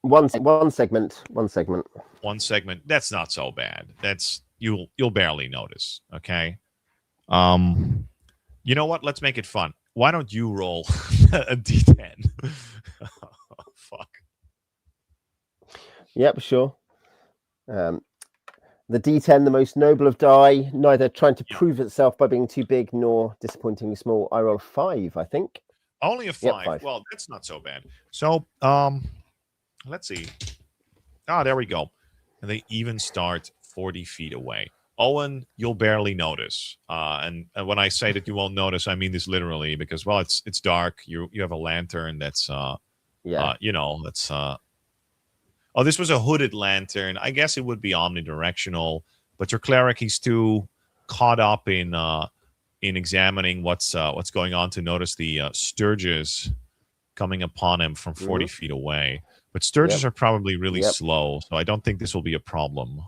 One segment. One segment. That's not so bad. That's you'll barely notice. Okay. You know what? Let's make it fun. Why don't you roll a d10? Oh, fuck. Yep, sure. The d10, the most noble of die, neither trying to prove itself by being too big nor disappointingly small. I roll a 5, I think. Only a 5. Yep, 5. Well, that's not so bad. So, let's see. There we go. And they even start 40 feet away. Owen, you'll barely notice. And when I say that you won't notice, I mean this literally because, well, it's dark. You have a lantern that's, that's. Oh, this was a hooded lantern. I guess it would be omnidirectional, but your cleric, he's too caught up in examining what's going on to notice the Sturges coming upon him from 40 feet away. But Sturges are probably really slow, so I don't think this will be a problem.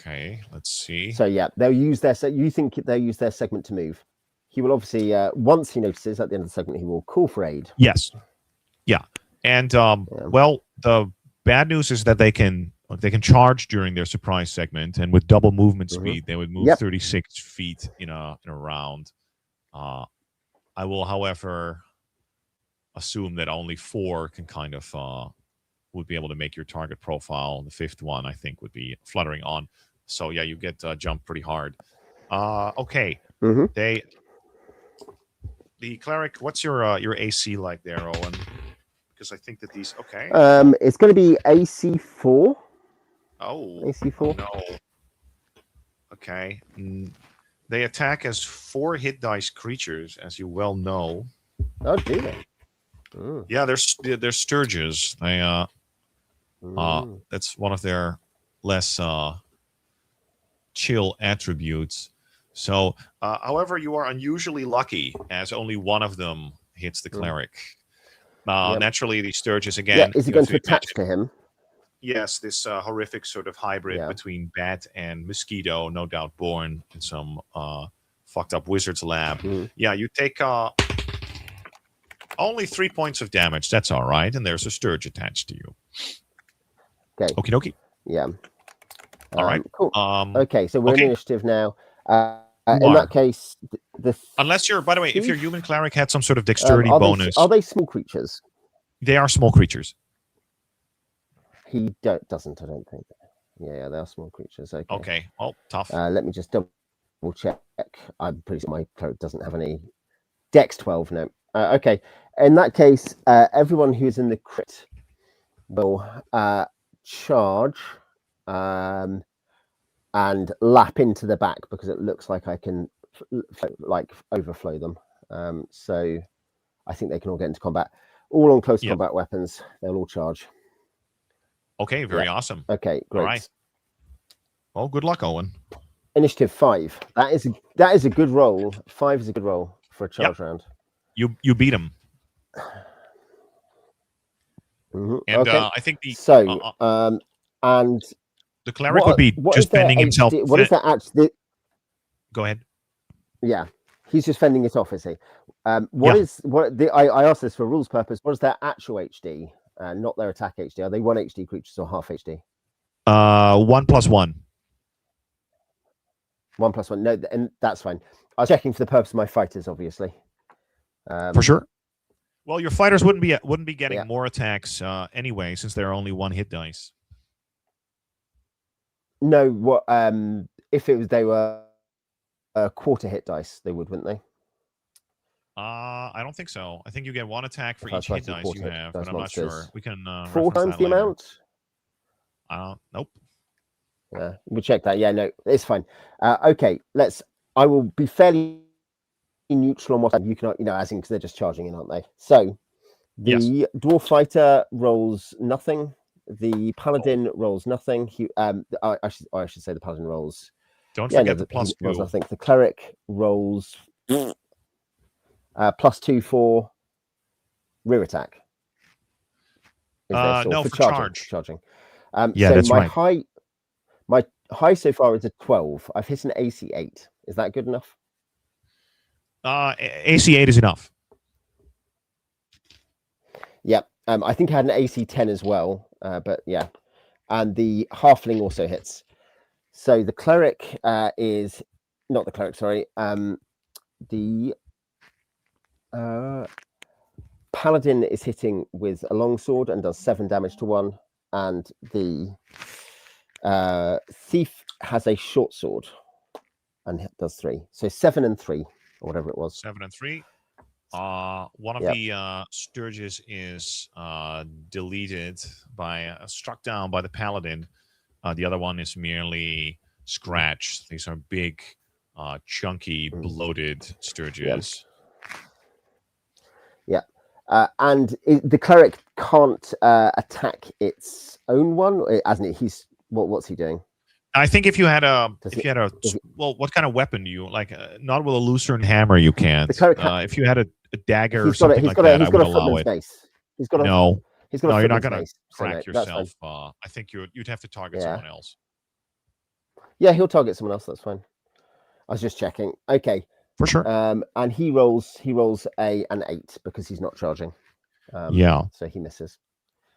Okay, let's see. So they'll use their. You think they'll use their segment to move? He will obviously once he notices at the end of the segment, he will call for aid. Yes. Yeah. And well, the bad news is that they can charge during their surprise segment, and with double movement speed, they would move 36 feet in a round. I will, however, assume that only 4 can kind of would be able to make your target profile. The 5th one, I think, would be fluttering on. So yeah, you get jumped pretty hard. Okay, the cleric. What's your AC like there, Owen? Because I think that these it's going to be AC 4. Oh, AC 4. No. Okay. They attack as 4 hit dice creatures, as you well know. Oh, do they? Yeah, they're Sturges. They that's one of their less chill attributes. So, however, you are unusually lucky, as only one of them hits the cleric. Naturally, the Sturges again. Yeah, is he going to attach to him? Yes, this horrific sort of hybrid between bat and mosquito, no doubt born in some fucked up wizard's lab. Yeah, you take only 3 points of damage. That's all right, and there's a Sturge attached to you. Okay. Okie dokie. Yeah. All right. Cool. Okay, so we're in initiative now. In that case, unless you're, by the way, if your human cleric had some sort of dexterity bonus, are they small creatures? They are small creatures. He doesn't, I don't think. Yeah, they are small creatures. Okay. Okay. Oh, tough. Let me just double check. I'm pretty sure my cleric doesn't have any. Dex 12, no. Okay. In that case, everyone who's in the crit will charge and lap into the back because it looks like I can like overflow them. So I think they can all get into combat. All on close combat weapons. They'll all charge. Okay, very awesome. Okay, great. All right. Well, good luck, Owen. Initiative 5. That is a good roll. 5 is a good roll for a charge round. You beat him. Mm-hmm. And okay. I think the and the cleric would be just fending himself. What is that actually? Go ahead. Yeah, he's just fending it off, is he? I asked this for rules purpose. What is their actual HD? Not their attack HD. Are they 1 HD creatures or half HD? 1+1. 1+1. No, and that's fine. I was checking for the purpose of my fighters, obviously. For sure. Well, your fighters wouldn't be getting more attacks anyway, since they're only 1 hit dice. No, what if they were quarter hit dice, they would, wouldn't they? I don't think so. I think you get 1 attack for each hit dice you have, but I'm not sure. We can 4 times the amount. Nope. Yeah, we'll check that. Yeah, no, it's fine. Okay, I will be fairly neutral on what you can, as in because they're just charging in, aren't they? So the dwarf fighter rolls nothing. The paladin rolls nothing. I should say the paladin rolls. Don't forget the plus 2. Rolls nothing. The cleric rolls +2 for rear attack. No, for charging. Yeah, so that's my right. My high so far is a 12. I've hit an AC 8. Is that good enough? AC 8 is enough. Yep. I think I had an AC 10 as well, but yeah. And the halfling also hits. So the cleric is not the cleric. Sorry. The paladin is hitting with a longsword and does 7 damage to 1, and the thief has a short sword and does 3. So 7 and 3, or whatever it was. 7 and 3. One of the Sturges is deleted struck down by the paladin. The other one is merely scratched. These are big, chunky, bloated Sturges. Yeah. And the cleric can't attack its own one, hasn't it? What's he doing? I think if you had what kind of weapon do you like? Not with a lucerne hammer, you can't. If you had a dagger or something like that, I would allow it. No, you're not going to crack yourself. I think you'd have to target someone else. Yeah, he'll target someone else. That's fine. I was just checking. Okay. For sure. And he rolls an 8 because he's not charging. So he misses.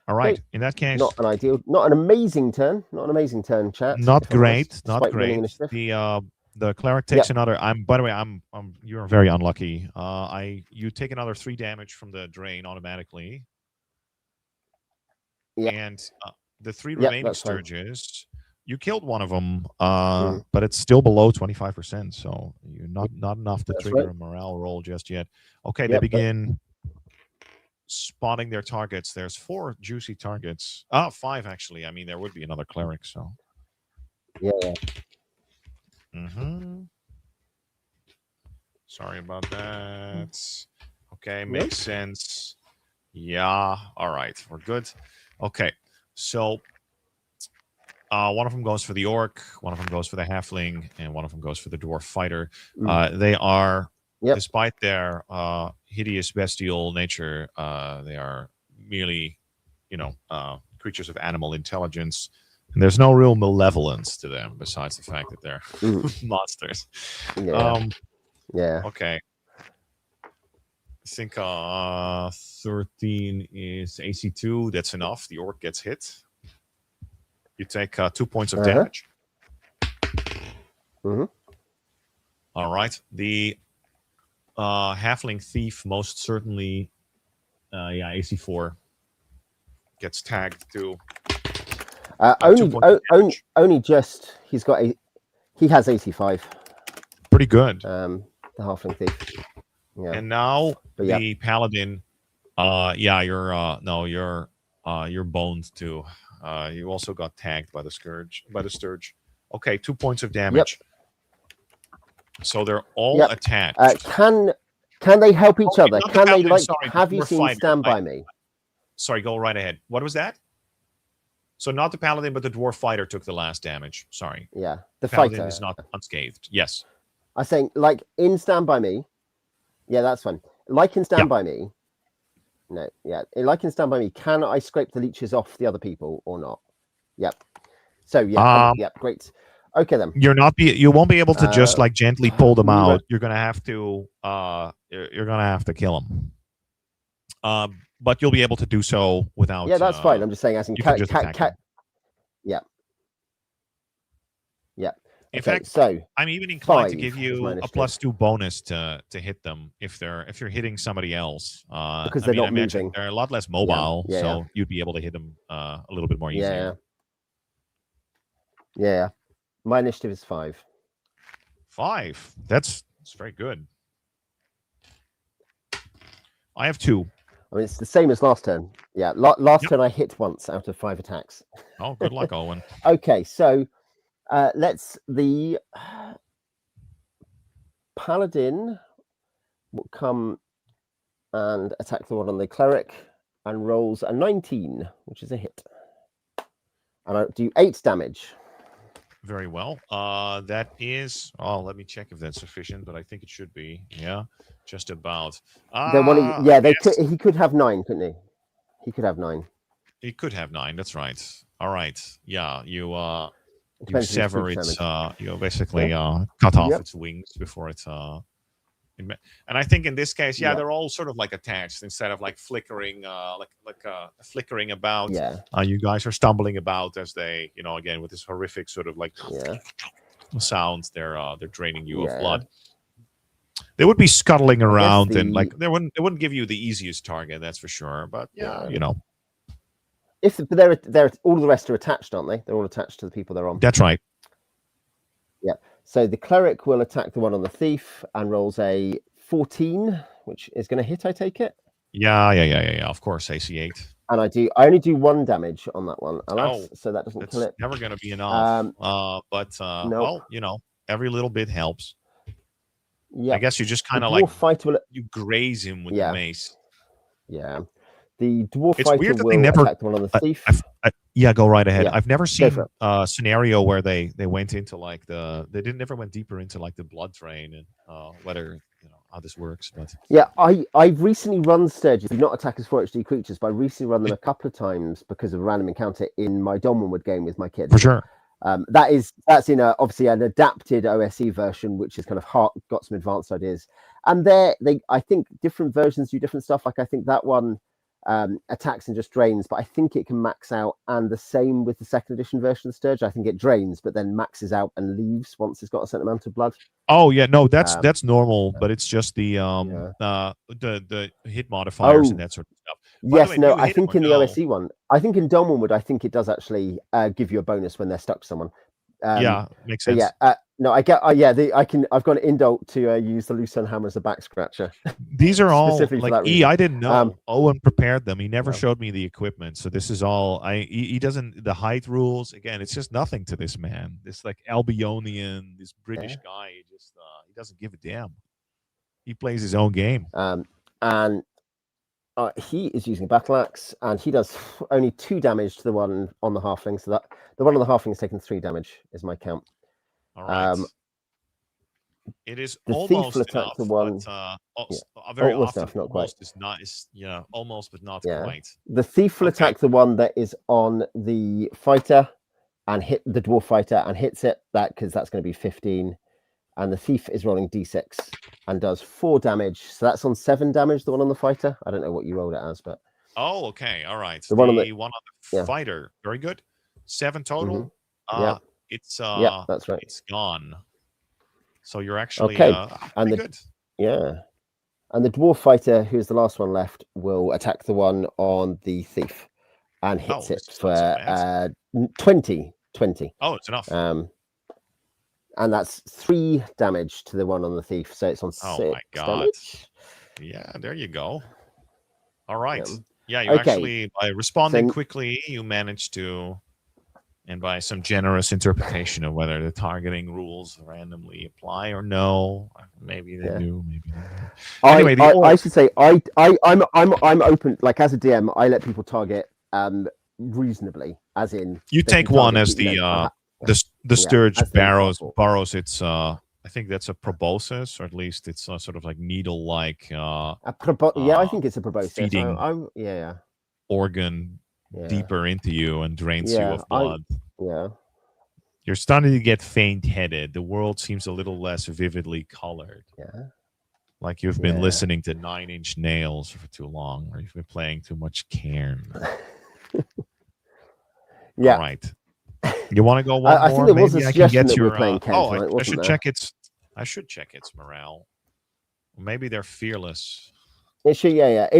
All right. Okay. In that case, not an amazing turn. Not an amazing turn, chat. Not great. Not great. The cleric takes another. By the way, you're very unlucky. You take another 3 damage from the drain automatically. Yeah. And the 3 remaining Sturges, you killed one of them, but it's still below 25%. So you're not enough to trigger a morale roll just yet. Okay, they begin spotting their targets. There's 4 juicy targets. 5 actually. I mean, there would be another cleric. So yeah. Sorry about that. Okay, makes sense. Yeah. All right, we're good. Okay, so one of them goes for the orc, one of them goes for the halfling, and one of them goes for the dwarf fighter. They are, despite their hideous bestial nature, they are merely, creatures of animal intelligence. And there's no real malevolence to them besides the fact that they're monsters. Okay. I think 13 is AC 2. That's enough. The orc gets hit. You take 2 points of damage. All right. The halfling thief most certainly, AC 4 gets tagged too. Only just he has 85. Pretty good. The halfling thief. Yeah. And now But the paladin. You're boned too. You also got tagged by the scourge, Okay, 2 points of damage. So they're all attached. Can they help each other? Can they have you seen Stand By Me? Sorry, go right ahead. What was that? So not the paladin, but the dwarf fighter took the last damage. Sorry. Yeah, the paladin fighter is not unscathed. Yes. I'm saying, like in Stand By Me. Yeah, that's fine. Like in Stand By Me. No, yeah. Like in Stand By Me, can I scrape the leeches off the other people or not? Yep. So great. Okay then. You won't be able to just like gently pull them out. You're gonna have to kill them. But you'll be able to do so without. Yeah, that's fine. I'm just saying, as in cat. Yeah. Yeah. In fact, so I'm even inclined to give you a +2 bonus to hit them if you're hitting somebody else. Because they're not moving. They're a lot less mobile, so you'd be able to hit them a little bit more easier. Yeah. My initiative is 5. 5. That's very good. I have 2. I mean, it's the same as last turn. Yeah, last turn I hit once out of 5 attacks. Oh, good luck, Owen. Okay, so the paladin will come and attack the one on the cleric and rolls a 19, which is a hit. And I do 8 damage. Very well. That is. Oh, let me check if that's sufficient, but I think it should be. Yeah, just about. He could have 9, couldn't he? He could have 9. He could have 9. That's right. All right. Yeah, you sever its. You basically cut off its wings before it's. And I think in this case, they're all sort of like attached instead of like flickering, flickering about. Yeah. You guys are stumbling about as they, again with this horrific sort of like sounds. They're draining you of blood. They would be scuttling around and like they wouldn't give you the easiest target, that's for sure. But if they're all the rest are attached, aren't they? They're all attached to the people they're on. That's right. Yeah. So the cleric will attack the one on the thief and rolls a 14, which is going to hit, I take it? Yeah. Of course, AC 8. And I only do 1 damage on that one. So that doesn't kill it. Never going to be enough. Nope. Well, every little bit helps. Yeah. I guess you just kind of you graze him with the mace. Yeah. The dwarf it's fighter weird that will they never attack the one on the thief. Go right ahead. Yeah. I've never seen a scenario where they went into like they never went deeper into like the blood drain and whether how this works. But I've recently run Sturges, do not attack as 4 HD creatures, but I recently run them a couple of times because of a random encounter in my Dolmenwood game with my kids. For sure. That's in obviously an adapted OSE version, which has kind of got some advanced ideas. And I think different versions do different stuff. Like I think that one attacks and just drains, but I think it can max out. And the same with the 2nd edition version of Sturge. I think it drains, but then maxes out and leaves once it's got a certain amount of blood. Oh yeah, no, that's normal, but it's just the hit modifiers and that sort of stuff. Yes, no, I think in the OSE one, I think in Dolmenwood, I think it does actually give you a bonus when they're stuck to someone. Makes sense. No, I get. I've got an indult to use the Lucerne hammer as a back scratcher. These are all like I didn't know. Owen prepared them. He never showed me the equipment, so this is all. He doesn't the height rules again. It's just nothing to this man. This like Albionian, this British guy. He doesn't give a damn. He plays his own game. And he is using a battle axe, and he does only 2 damage to the one on the halfling. So that the one on the halfling is taking 3 damage is my count. All right. It is the almost thief will attack enough, the one. Very almost often, enough, not quite. Is not. Almost, but not quite. The thief will attack the one that is on the fighter, and hit the dwarf fighter and hits it. Because that's going to be 15, and the thief is rolling d6 and does 4 damage. So that's on 7 damage. The one on the fighter. I don't know what you rolled it as, but. Oh, okay, all right. The one on the fighter. Very good. 7 total. Mm-hmm. It's that's right. It's gone. So you're actually and good. Yeah. And the dwarf fighter, who's the last one left, will attack the one on the thief. and hits it this is not so bad. for 20. Oh, it's enough. And that's 3 damage to the one on the thief, so it's on 6 my God. damage. Yeah, there you go. All right. Yeah, you actually, by responding quickly, you managed to, and by some generous interpretation of whether the targeting rules randomly apply or no, maybe they do, maybe they don't. Anyway, I should say I'm open. Like as a DM, I let people target reasonably, as in you take one as the Sturge borrows its I think that's a proboscis, or at least it's a sort of like needle-like. Yeah, I think it's a proboscis. Feeding organ deeper into you and drains you of blood. You're starting to get faint-headed. The world seems a little less vividly colored. Yeah. Like you've been listening to 9 Inch Nails for too long, or you've been playing too much Cairn. Yeah. All right. You want to go one more? I think there was Maybe a I can suggestion get that your. We're playing Cairn, I should check its. I should check its morale. Maybe they're fearless. It should,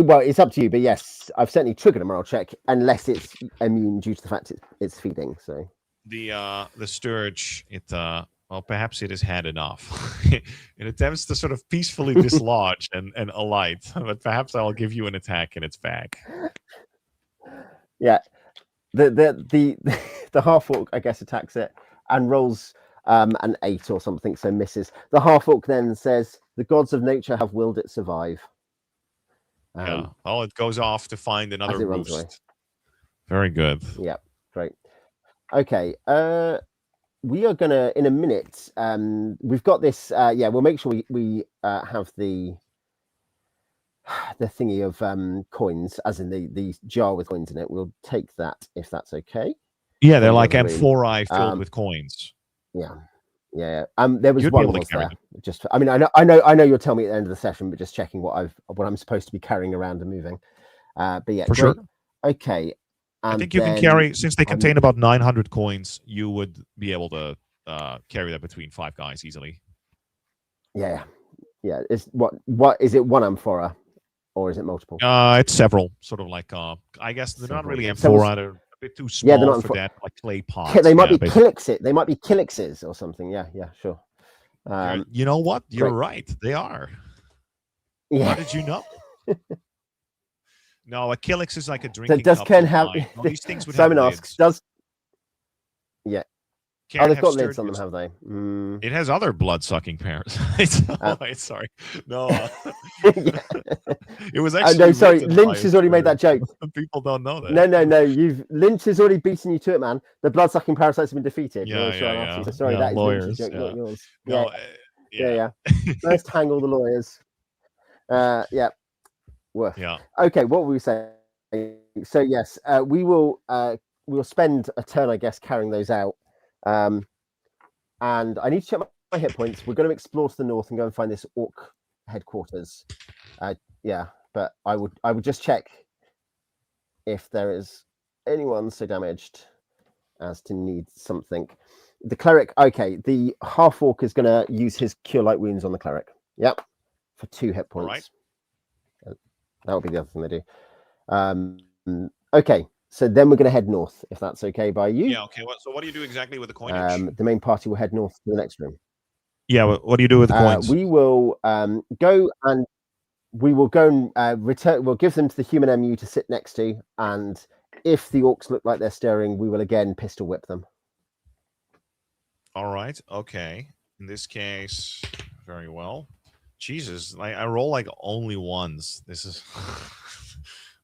well, it's up to you, but yes, I've certainly triggered a morale check, unless it's immune due to the fact it's feeding. So the Sturge, well, perhaps it has had enough. It attempts to sort of peacefully dislodge and alight, but perhaps I'll give you an attack in its back. Yeah, the half orc, I guess, attacks it and rolls an 8 or something, so misses. The half orc then says, "The gods of nature have willed it survive." It goes off to find another roost. Runs away. Very good. Yeah, great. Okay, we are gonna in a minute. We've got this. We'll make sure we have the thingy of coins, as in the jar with coins in it. We'll take that if that's okay. Yeah, they're like amphorae filled with coins. Yeah. There was one was there. Just, I mean, I know you'll tell me at the end of the session, but just checking what I'm supposed to be carrying around and moving. But yeah, for sure. Okay. I think you can carry, since they contain about 900 coins, you would be able to carry that between 5 guys easily. Yeah. It's what is it? 1 amphora, or is it multiple? It's several. Sort of like I guess they're not really amphora. They're a bit too small for that, like clay pots. They might be kilixes. They might be kilixes or something. Yeah, sure. You know what? You're right. They are. Yeah. How did you know? No, a kilix is like a drinking does cup. Ken have these things would Simon have asks, lids. They've got lids on them, have they? It has other blood-sucking parasites. Sorry. No. It was actually. No, sorry. Lynch has already made that joke. People don't know that. No. Lynch has already beaten you to it, man. The blood-sucking parasites have been defeated. Yeah. So sorry, that is lawyers, Lynch's joke, not yours. No, yeah. First hang all the lawyers. Worth. Yeah. Okay, what were we saying? So yes, we'll spend a turn, I guess, carrying those out. And I need to check my hit points. We're going to explore to the north and go and find this orc headquarters. But I would just check if there is anyone so damaged as to need something. The cleric, okay, the half orc is going to use his cure light wounds on the cleric. Yep, for 2 hit points. Right. That would be the other thing they do. Okay. So then we're going to head north, if that's okay by you. Yeah, okay. So what do you do exactly with the coinage? The main party will head north to the next room. Yeah, what do you do with the coins? We will go and return. We'll give them to the human MU to sit next to, and if the orcs look like they're stirring, we will again pistol whip them. All right. Okay. In this case, very well. Jesus, I roll like only ones. This is.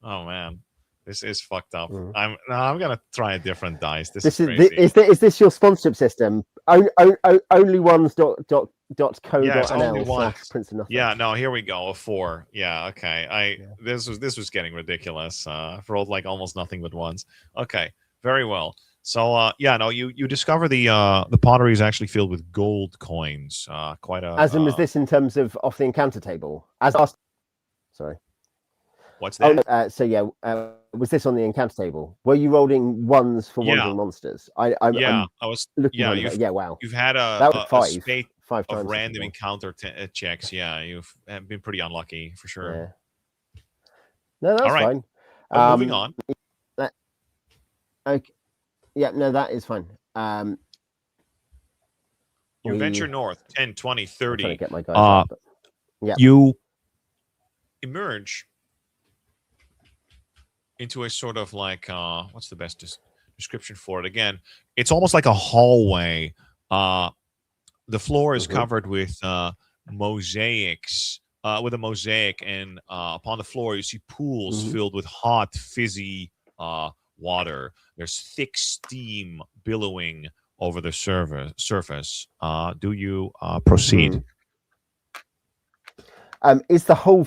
Oh man. This is fucked up. I'm gonna try a different dice. This is crazy. Is this your sponsorship system? Only ones dot code yeah, NL / Prince of Nothing. Yeah, no, here we go. A 4. Yeah, okay. This was getting ridiculous. I've rolled like almost nothing but ones. Okay, very well. So you discover the pottery is actually filled with gold coins. Quite a. As in, was this in terms of off the encounter table? Sorry. What's that? Was this on the encounter table? Were you rolling ones for wandering monsters? I was looking. Yeah, wow. You've had a spate of random encounter checks. Yeah, you've been pretty unlucky for sure. Yeah. No, that's fine. Moving on. Okay. Yeah, no, that is fine. You venture north 10, 20, I'm trying 30. to get my guys up, but... Yeah. You emerge into a sort of like what's the best description for it? Again, it's almost like a hallway. The floor is covered with mosaics, with a mosaic, and upon the floor you see pools filled with hot, fizzy water. There's thick steam billowing over the surface. Do you proceed? Is the whole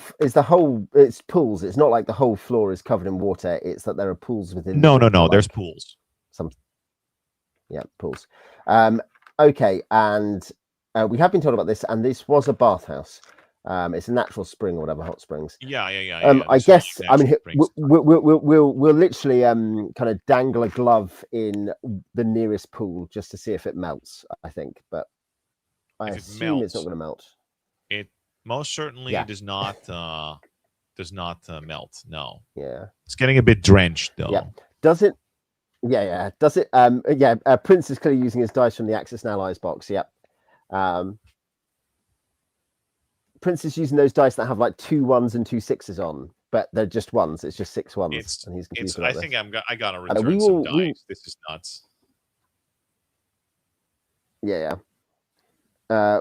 it's pools? It's not like the whole floor is covered in water. It's that there are pools within. No. Like There's pools. Pools. Okay, and we have been told about this, and this was a bathhouse. It's a natural spring or whatever, hot springs. Yeah. I guess. I mean, we'll literally kind of dangle a glove in the nearest pool just to see if it melts. I think, but I assume it's not going to melt. It most certainly does not melt. No. Yeah. It's getting a bit drenched though. Yeah. Does it? Yeah. Does it? Prince is clearly using his dice from the Axis and Allies box. Yep. Prince is using those dice that have like 2 1s and 2 6s on, but they're just ones. It's just 6 1s, and he's confused about this. I gotta return some dice. This is nuts. Yeah.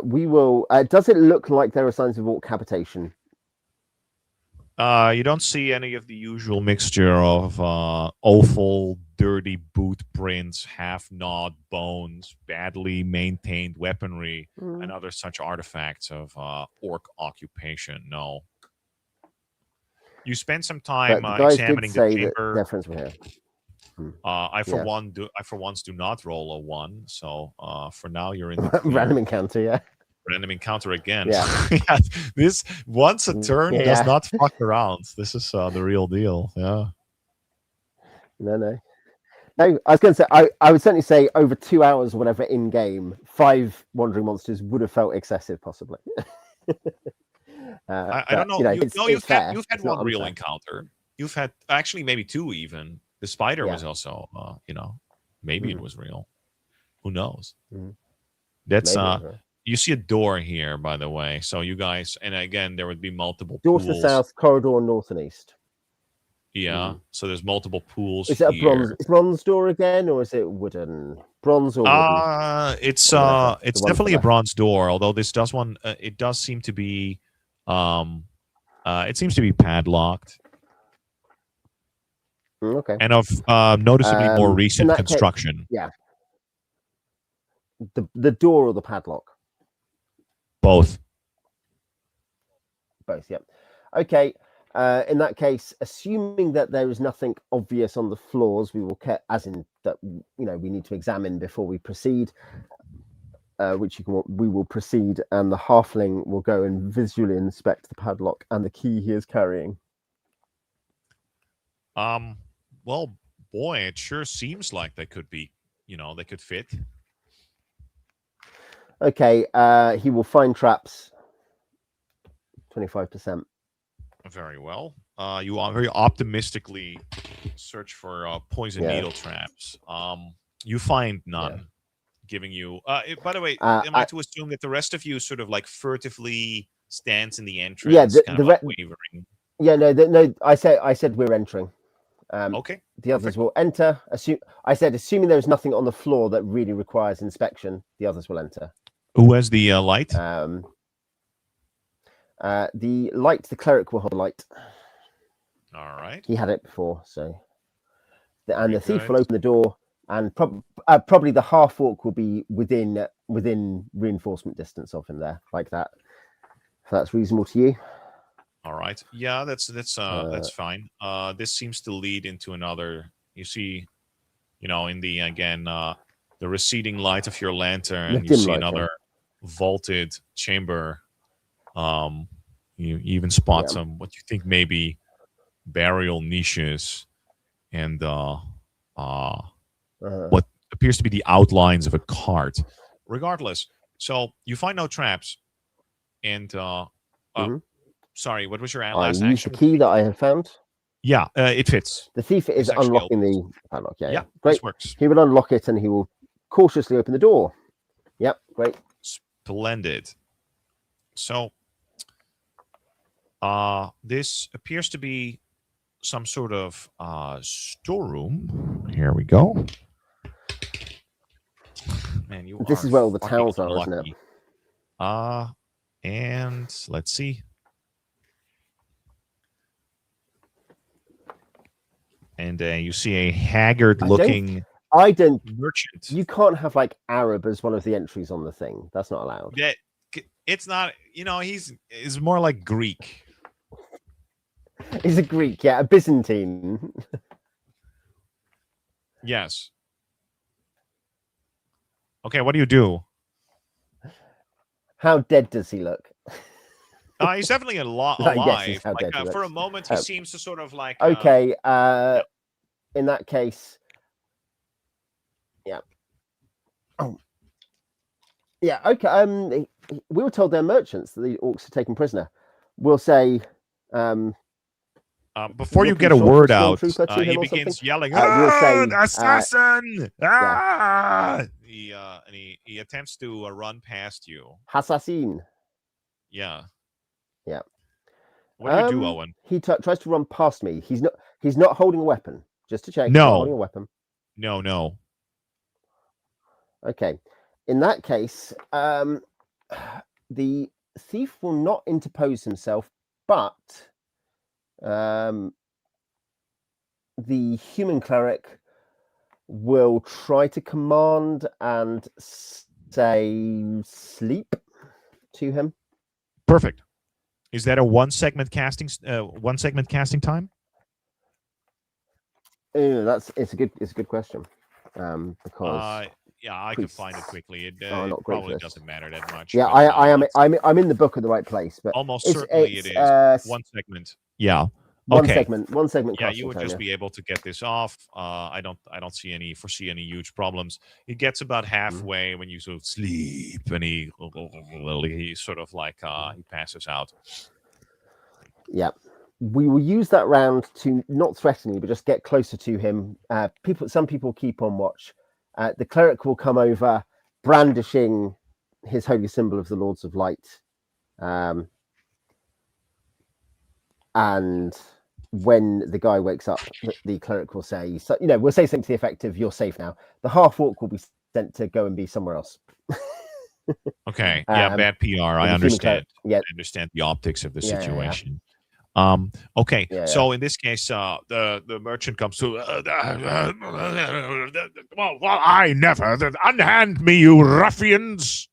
We will. Does it look like there are signs of orc habitation? You don't see any of the usual mixture of awful, dirty boot prints, half-gnawed bones, badly maintained weaponry, and other such artifacts of orc occupation. No. You spend some time examining the chamber. I for once do not roll a 1, so for now you're in the random encounter. Yeah. Random encounter again. Yeah. This once a turn does not fuck around. This is the real deal. Yeah. No. I was going to say I would certainly say over 2 hours, or whatever, in game, 5 wandering monsters would have felt excessive, possibly. I don't know. You've had one real encounter. You've had actually maybe 2 even. The spider was also, maybe it was real. Who knows? That's You see a door here, by the way. So you guys, and again, there would be multiple door pools. to the south, corridor north and east. Yeah. So there's multiple pools. Is it a bronze door again, or is it wooden? Bronze or wooden? It's definitely a bronze door. Although this does one, it does seem to be, it seems to be padlocked. Okay. And of noticeably more recent construction. Yeah. The door or the padlock? Both. Yep. Okay. In that case, assuming that there is nothing obvious on the floors, we will as in that we need to examine before we proceed. We will proceed, and the halfling will go and visually inspect the padlock and the key he is carrying. Well, boy, it sure seems like they could be, they could fit. Okay, he will find traps. 25%. Very well. You are very optimistically search for poison needle traps. You find none, giving you. By the way, am I to assume that the rest of you sort of like furtively stands in the entrance? Yeah, wavering. Yeah, no. I said we're entering. Okay. The others will enter. Assuming there is nothing on the floor that really requires inspection, the others will enter. Who has the light? The light, the cleric will hold the light. All right. He had it before, so. The thief will open the door, and probably the half orc will be within reinforcement distance of him there, like that. If that's reasonable to you. All right. Yeah, that's fine. This seems to lead into another. You see, in the the receding light of your lantern, you see another vaulted chamber. You even spot some what you think may be burial niches, and what appears to be the outlines of a cart. Regardless, so you find no traps, and sorry, what was your last action? I use the key that I have found. Yeah, it fits. The thief is actually unlocking opens. the padlock. Yeah, Yeah, great. this works. He will unlock it and he will cautiously open the door. Yep, great. Splendid. So, this appears to be some sort of storeroom. Here we go. Man, you This are is where all the fucking towels are, unlucky. isn't it? And let's see. And you see a haggard-looking merchant. You can't have like Arab as one of the entries on the thing. That's not allowed. That it's not. He's more like Greek. He's a Greek, yeah, a Byzantine. Yes. Okay, what do you do? How dead does he look? He's definitely alive. Yes, how dead For a moment, he seems to sort of like. Okay. In that case, yeah. Oh. Yeah. Okay. We were told they're merchants that the orcs are taken prisoner. We'll say. Before you get a word out, he begins yelling, we'll say, assassin! And he attempts to run past you. Assassin. Yeah. Yeah. What do you do, Owen? He tries to run past me. He's not holding a weapon. Just to check. No. He's not holding a weapon. No. Okay. In that case, the thief will not interpose himself, but the human cleric will try to command and say sleep to him. Perfect. Is that a one segment casting time? It's a good question. Because I could find it quickly. It probably doesn't matter that much. Yeah, but, I'm in the book at the right place, but almost certainly it is one segment. Yeah. One segment. Yeah, you would just be able to get this off. I don't foresee any huge problems. He gets about halfway when you sort of sleep, and he sort of like he passes out. Yeah, we will use that round to not threaten you, but just get closer to him. Some people keep on watch. The cleric will come over, brandishing his holy symbol of the Lords of Light, and when the guy wakes up, the cleric will say, we'll say something to the effect of, "You're safe now." The half orc will be sent to go and be somewhere else. Okay. Yeah, bad PR. I understand. Yeah. I understand the optics of the situation. Yeah. Okay. Yeah. So in this case, the merchant comes to. Well, I never. Unhand me, you ruffians.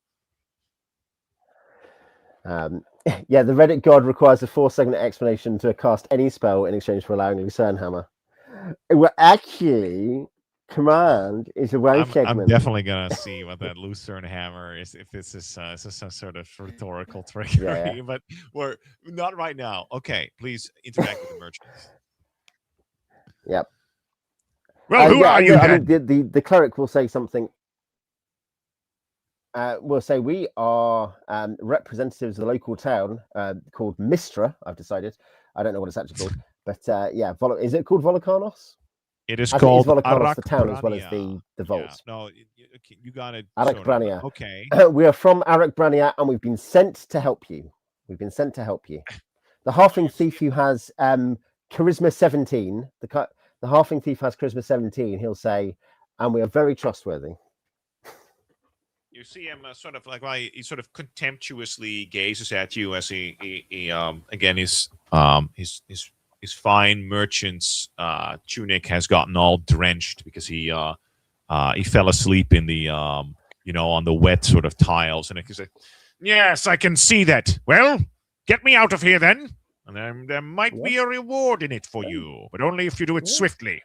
Yeah, the Reddit god requires a 4-segment explanation to cast any spell in exchange for allowing a Lucerne hammer. Well, actually, command is a 1 segment. I'm definitely gonna see what that Lucerne hammer is. If this is some sort of rhetorical trickery, but we're not right now. Okay, please interact with the merchants. Yep. Well, who are you then? I mean, the cleric will say something. We'll say we are representatives of the local town called Mistra. I've decided. I don't know what it's actually called, but is it called Volokarnos? It is called Volokarnos, the town, as well as the vaults. Yeah. No, you got it. Arakbrania. Okay. We are from Arakbrania, and we've been sent to help you. The halfling thief who has charisma 17. The halfling thief has charisma 17. He'll say, and we are very trustworthy. You see him sort of like he sort of contemptuously gazes at you as he again his fine merchant's tunic has gotten all drenched because he fell asleep in the on the wet sort of tiles, and he said, "Yes, I can see that. Well, get me out of here then, and there might be a reward in it for you, but only if you do it swiftly."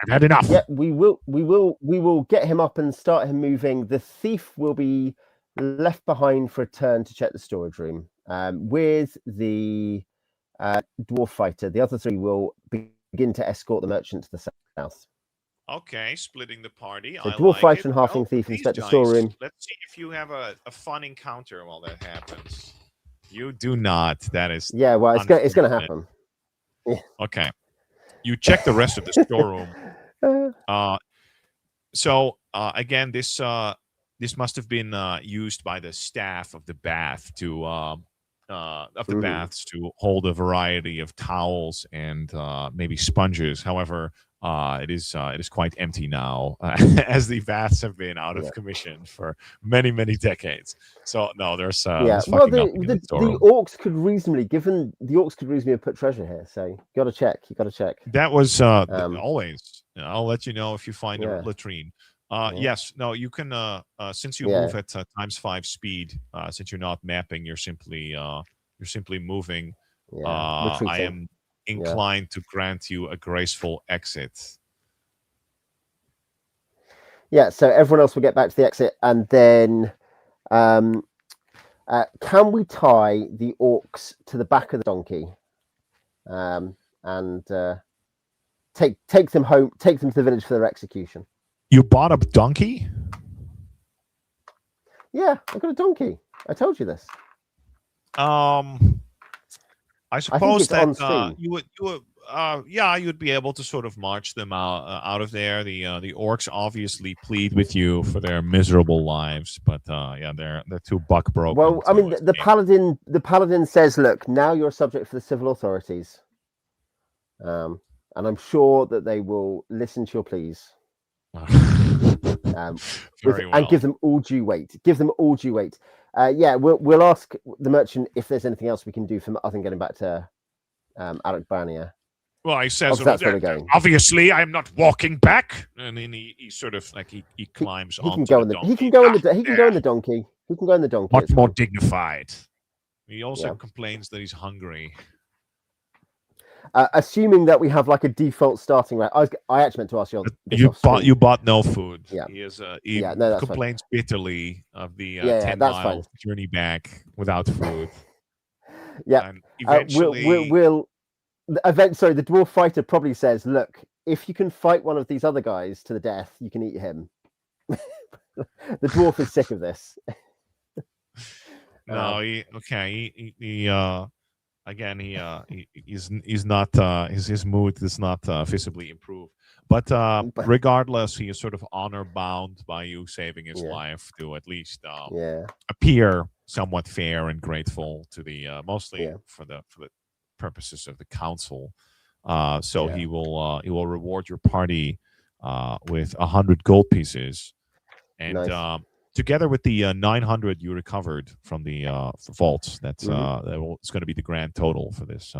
I've had enough. Yeah, we will get him up and start him moving. The thief will be left behind for a turn to check the storage room with the dwarf fighter. The other 3 will begin to escort the merchant to the south. Okay, splitting the party. So dwarf fighter and halfling thief inspect the storeroom. Let's see if you have a fun encounter while that happens. You do not. That is well, it's going to happen. Okay. You check the rest of the storeroom. Again, this must have been used by the staff of the bath to hold a variety of towels and maybe sponges. However, it is quite empty now, as the baths have been out of commission for many decades. So no, there's well, fucking the nothing in the storeroom. orcs could reasonably have put treasure here. So you got to check. That was always. I'll let you know if you find a latrine. Yes, no, you can. Since you move at ×5 speed, since you're not mapping, you're simply moving. I am inclined to grant you a graceful exit. Yeah, so everyone else will get back to the exit, and then can we tie the orcs to the back of the donkey, and take them home, take them to the village for their execution? You bought a donkey? Yeah, I got a donkey. I told you this. I suppose that you'd be able to sort of march them out of there. The orcs obviously plead with you for their miserable lives, but they're too buck broken. Well, I mean, the paladin says, "Look, now you're a subject for the civil authorities, and I'm sure that they will listen to your pleas." And give them all due weight. We'll ask the merchant if there's anything else we can do other than getting back to Alec Barnier. Well, he says, that's where we're going. Obviously, I'm not walking back. And then he sort of like he climbs onto the donkey. He can go in the donkey. He can go in the donkey. Much more dignified. He also complains that he's hungry. Assuming that we have like a default starting rate, I actually meant to ask you. You bought no food. Yeah, he complains bitterly of the 10-mile journey back without food. Yeah, and eventually, the dwarf fighter probably says, "Look, if you can fight one of these other guys to the death, you can eat him." The dwarf is sick of this. No, he's not his mood does not visibly improve, but regardless, he is sort of honor bound by you saving his life to at least appear somewhat fair and grateful to the mostly for the purposes of the council. He will reward your party with 100 gold pieces, and nice. Together with the 900 you recovered from the vaults, it's going to be the grand total for this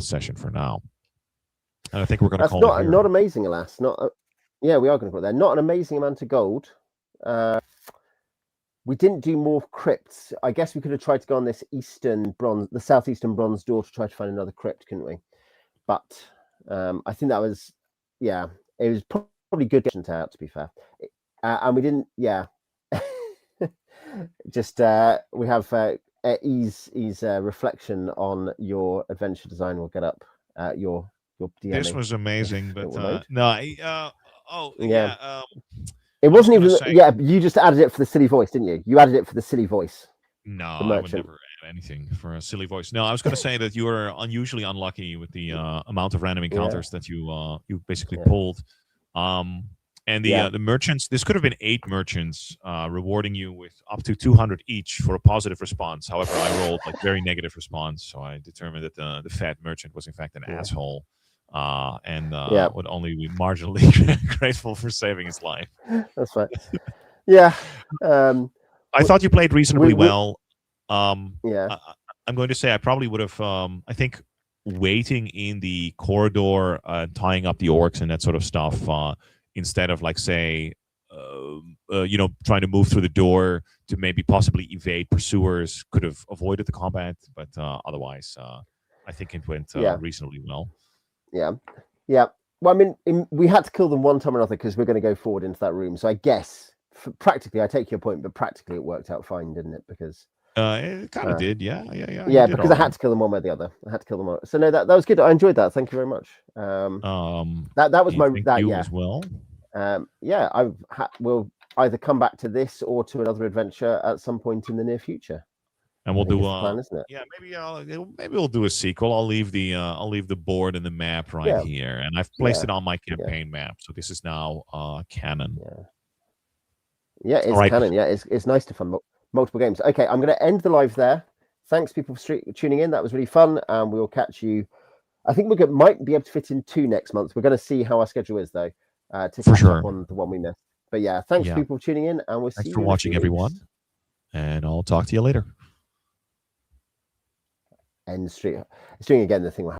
session for now. And I think we're going to call it here. Not amazing, alas. We are going to put there. Not an amazing amount of gold. We didn't do more crypts. I guess we could have tried to go on this the southeastern bronze door to try to find another crypt, couldn't we? But I think that was, it was probably good to get out, to be fair. And we didn't, just we have E's reflection on your adventure design. We'll get up your DM. This was amazing, but it wasn't even. You just added it for the silly voice, didn't you? You added it for the silly voice. No, I would never add anything for a silly voice. No, I was going to say that you were unusually unlucky with the amount of random encounters that you basically pulled. And the merchants, this could have been 8 merchants rewarding you with up to 200 each for a positive response. However, I rolled like very negative response, so I determined that the fat merchant was in fact an asshole, and would only be marginally grateful for saving his life. That's right. Yeah. I thought you played reasonably well. I'm going to say I probably would have. I think waiting in the corridor, tying up the orcs and that sort of stuff. Instead of, like, say, trying to move through the door to maybe possibly evade pursuers, could have avoided the combat. But otherwise, I think it went reasonably well. Yeah. Well, I mean, we had to kill them one time or another because we're going to go forward into that room. So I guess, practically, I take your point, but practically it worked out fine, didn't it? Because it kind of did, yeah. Yeah, because I had to kill them one way or the other. So no, that was good. I enjoyed that. Thank you very much. That was my as well. We'll either come back to this or to another adventure at some point in the near future. and we'll I think do it's the plan, isn't it? yeah, maybe we'll do a sequel. I'll leave the board and the map right Yeah. here, and I've placed Yeah. it on my campaign map. So this is now canon. Yeah, it's All right. canon. Yeah, it's nice to fund multiple games. Okay, I'm going to end the live there. Thanks, people, for tuning in. That was really fun, and we'll catch you. I think might be able to fit in 2 next month. We're going to see how our schedule is, though, to catch up on the one we missed. But yeah, thanks, people, for tuning in, and we'll see you. Thanks for watching, everyone, and I'll talk to you later. End stream again. The thing will happen.